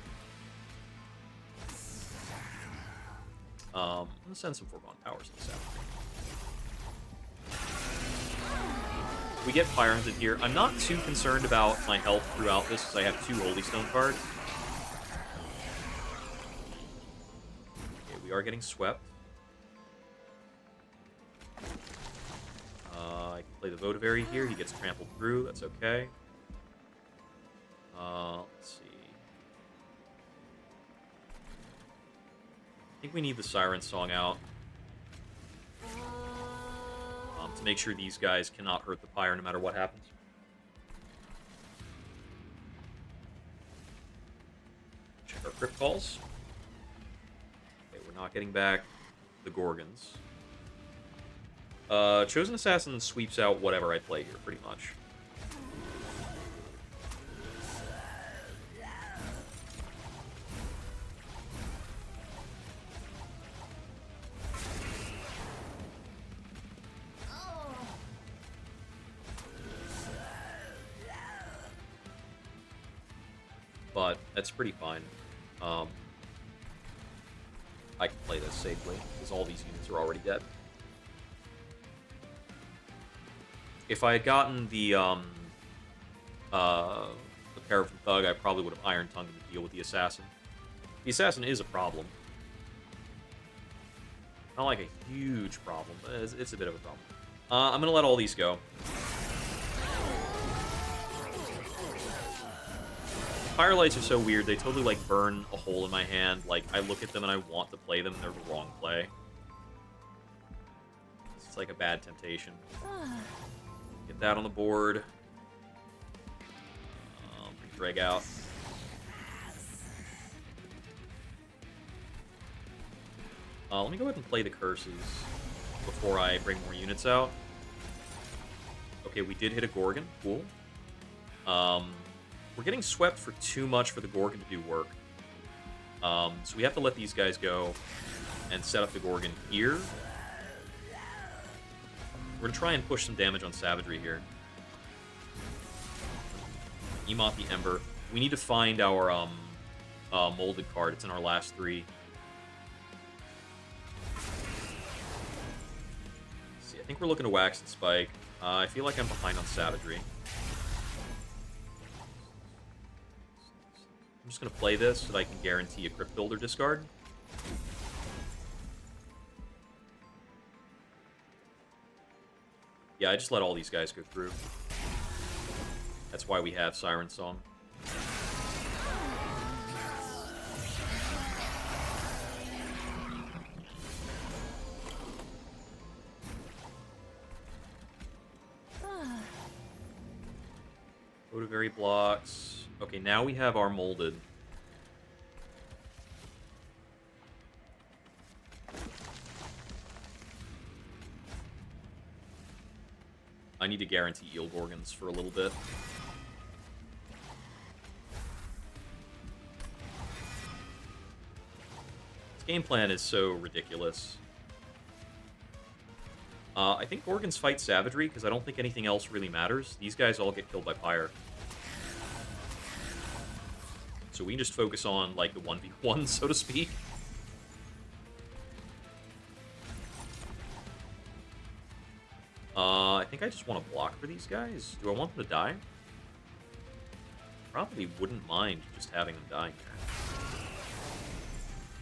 I'm gonna send some Foregone Powers in this out. We get Fire Hunted here. I'm not too concerned about my health throughout this because I have 2 Holy Stone cards. Okay, we are getting swept. I can play the Votavary here. He gets trampled through. That's okay. Let's see. I think we need the Siren Song out. To make sure these guys cannot hurt the Pyre no matter what happens. Check our crypt calls. Okay, we're not getting back the Gorgons. Chosen Assassin sweeps out whatever I play here, pretty much. But that's pretty fine. I can play this safely, because all these units are already dead. If I had gotten the Paraffin Thug, I probably would have Iron Tongued him to deal with the Assassin. The Assassin is a problem. Not like a huge problem, but it's a bit of a problem. I'm going to let all these go. Firelights are so weird. They totally, like, burn a hole in my hand. Like, I look at them and I want to play them, and they're the wrong play. It's like a bad temptation. Get that on the board. Bring Dreg out. Let me go ahead and play the curses before I bring more units out. Okay, we did hit a Gorgon. Cool. We're getting swept for too much for the Gorgon to do work. So we have to let these guys go and set up the Gorgon here. We're going to try and push some damage on Savagery here. Emote the Ember. We need to find our molded card. It's in our last 3. Let's see, I think we're looking to Wax and Spike. I feel like I'm behind on savagery. I'm just going to play this so that I can guarantee a Crypt Builder discard. Yeah, I just let all these guys go through. That's why we have Siren Song. Go to very blocks. Okay, now we have our molded. I need to guarantee Eel Gorgons for a little bit. This game plan is so ridiculous. I think Gorgons fight Savagery, because I don't think anything else really matters. These guys all get killed by Pyre. So we can just focus on, like, the 1v1, so to speak. I think I just want to block for these guys. Do I want them to die? Probably wouldn't mind just having them dying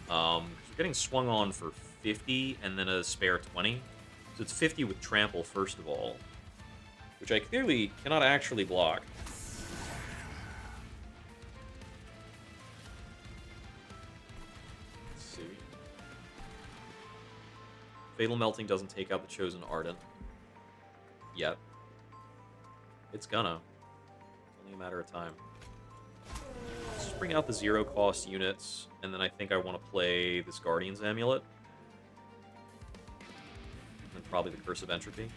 there. We're getting swung on for 50 and then a spare 20. So it's 50 with trample, first of all. Which I clearly cannot actually block. Let's see. Fatal Melting doesn't take out the Chosen Ardent. Yet. It's gonna. It's only a matter of time. Let's just bring out the 0-cost units, and then I think I want to play this Guardian's Amulet. And then probably the Curse of Entropy.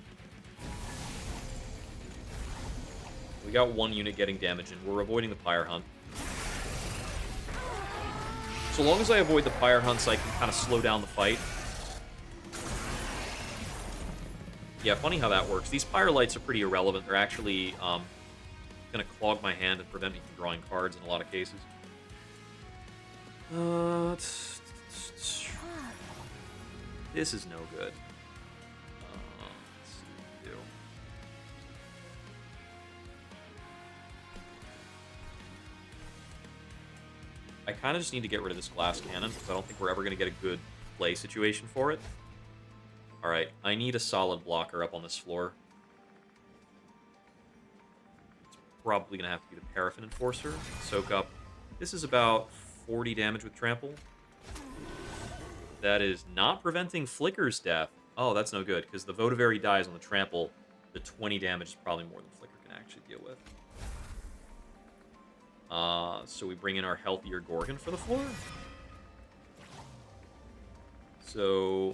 We got one unit getting damage, and we're avoiding the Pyre Hunt. So long as I avoid the Pyre Hunts, I can kind of slow down the fight. Yeah, funny how that works. These Pyre Lights are pretty irrelevant. They're actually going to clog my hand and prevent me from drawing cards in a lot of cases. This is no good. Let's see what we do. I kind of just need to get rid of this Glass Cannon, because I don't think we're ever going to get a good play situation for it. Alright, I need a solid blocker up on this floor. It's probably going to have to be the Paraffin Enforcer. Soak up. This is about 40 damage with Trample. That is not preventing Flicker's death. Oh, that's no good, because the Votavary dies on the Trample. The 20 damage is probably more than Flicker can actually deal with. So we bring in our healthier Gorgon for the floor. So...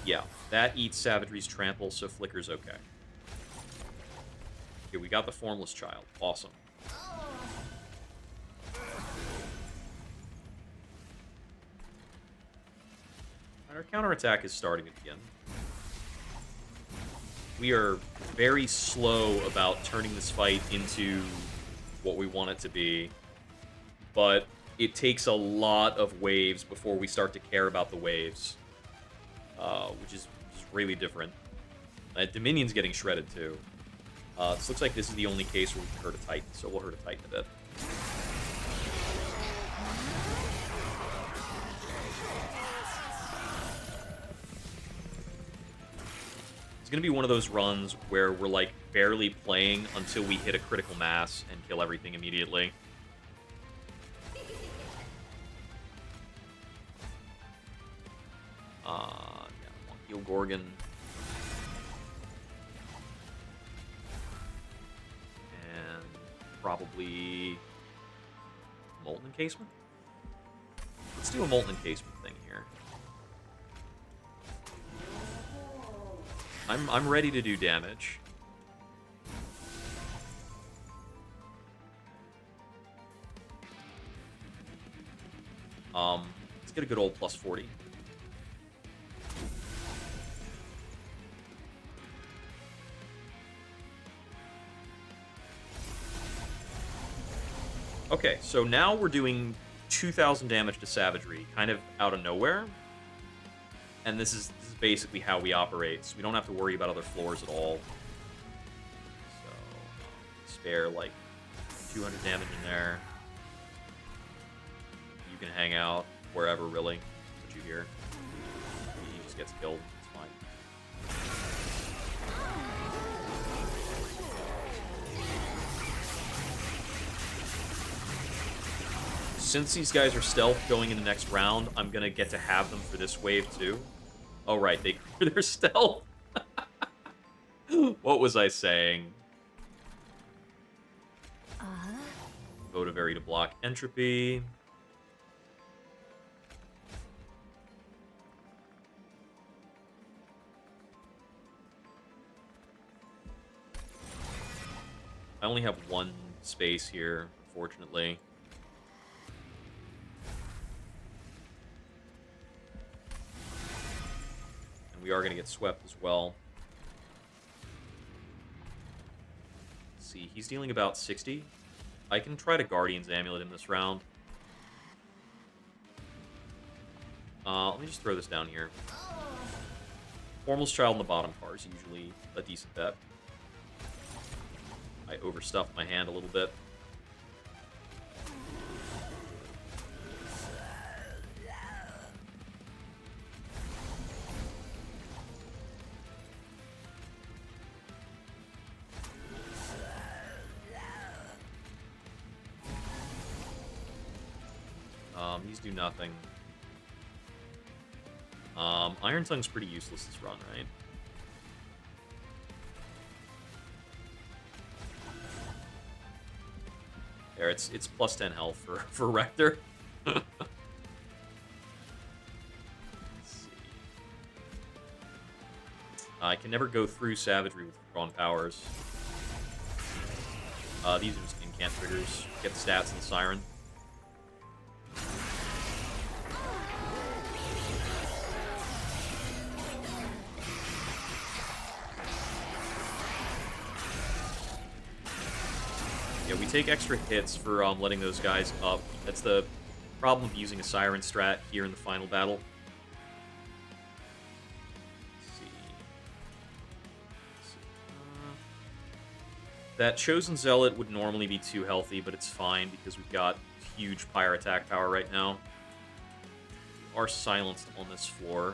yeah, that eats Savagery's Trample, so Flicker's okay. Okay, we got the Formless Child. Awesome. Our counterattack is starting again. We are very slow about turning this fight into what we want it to be, but it takes a lot of waves before we start to care about the waves. Which is really different. Dominion's getting shredded, too. This looks like this is the only case where we can hurt a Titan, so we'll hurt a Titan a bit. It's going to be one of those runs where we're, like, barely playing until we hit a critical mass and kill everything immediately. Eel Gorgon. And probably Molten Encasement? Let's do a Molten Encasement thing here. I'm ready to do damage. Let's get a good old plus 40. Okay, so now we're doing 2,000 damage to Savagery, kind of out of nowhere. And this is basically how we operate, so we don't have to worry about other floors at all. spare like 200 damage in there. You can hang out wherever, really. Put you here. He just gets killed. It's fine. Since these guys are stealth going in the next round, I'm gonna get to have them for this wave too. Oh right, they clear their stealth. What was I saying? Votavary to block entropy. I only have one space here, unfortunately. And we are going to get swept as well. Let's see, he's dealing about 60. I can try to Guardian's Amulet him this round. Let me just throw this down here. Formal's Child in the bottom car is usually a decent bet. I overstuffed my hand a little bit. These do nothing. Iron Tongue's pretty useless this run, right? There, it's plus 10 health for Rector. Let's see. I can never go through Savagery with Drawn Powers. These are just incant triggers. Get the stats in the Siren. Yeah, we take extra hits for letting those guys up. That's the problem of using a Siren strat here in the final battle. Let's see. That Chosen Zealot would normally be too healthy, but it's fine because we've got huge Pyre attack power right now. We are silenced on this floor.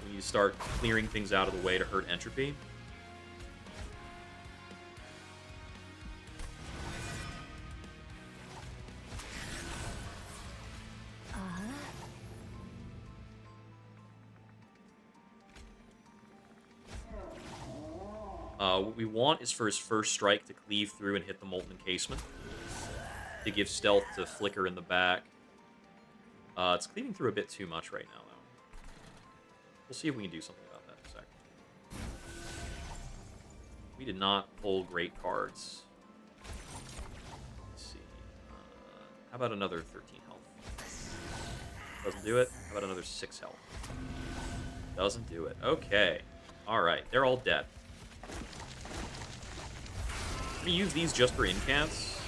We need to start clearing things out of the way to hurt entropy. What we want is for his first strike to cleave through and hit the Molten Encasement. To give stealth to Flicker in the back. It's cleaving through a bit too much right now, though. We'll see if we can do something about that in a second. We did not pull great cards. Let's see. How about another 13 health? Doesn't do it. How about another 6 health? Doesn't do it. Okay. Alright, they're all dead. I'm going to use these just for incants.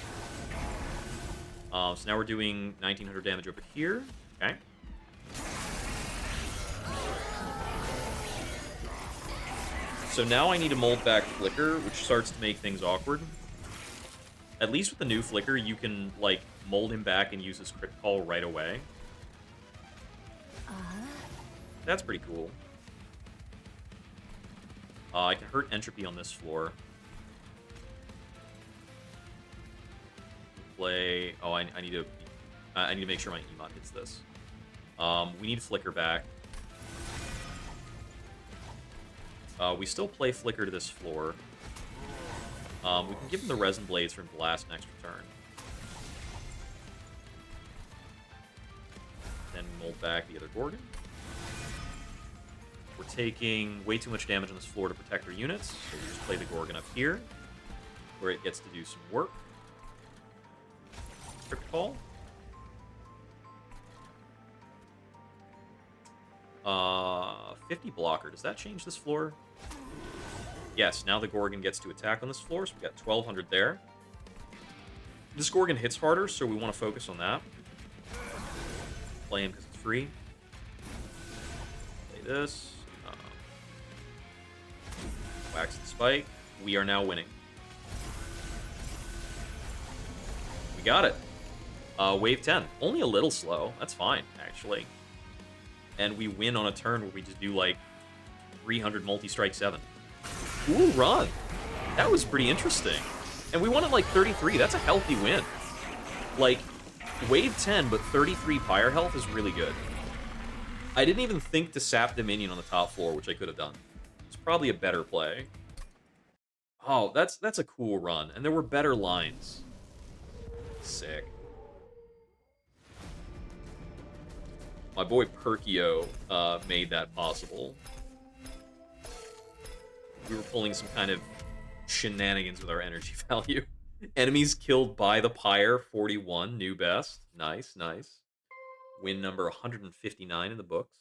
So now we're doing 1900 damage over here. Okay. So now I need to mold back Flicker, which starts to make things awkward. At least with the new Flicker, you can, like, mold him back and use his crit call right away. That's pretty cool. I can hurt entropy on this floor. Play. Oh, I need to. I need to make sure my Emot hits this. We need Flicker back. We still play Flicker to this floor. We can give him the Resin Blades from Blast next turn. Then mold back the other Gorgon. We're taking way too much damage on this floor to protect our units, so we just play the Gorgon up here, where it gets to do some work. Crypt Call. 50 blocker. Does that change this floor? Yes, now the Gorgon gets to attack on this floor, so we got 1200 there. This Gorgon hits harder, so we want to focus on that. Play him because it's free. Play this. Wax the spike. We are now winning. We got it. Wave 10. Only a little slow. That's fine, actually. And we win on a turn where we just do, like, 300 multi-strike 7. Cool run. That was pretty interesting. And we won at, like, 33. That's a healthy win. Like, wave 10, but 33 pyre health is really good. I didn't even think to sap the minion on the top floor, which I could have done. It's probably a better play. Oh, that's a cool run. And there were better lines. Sick. My boy Perkio made that possible. We were pulling some kind of shenanigans with our energy value. Enemies killed by the pyre, 41, new best. Nice, nice. Win number 159 in the books.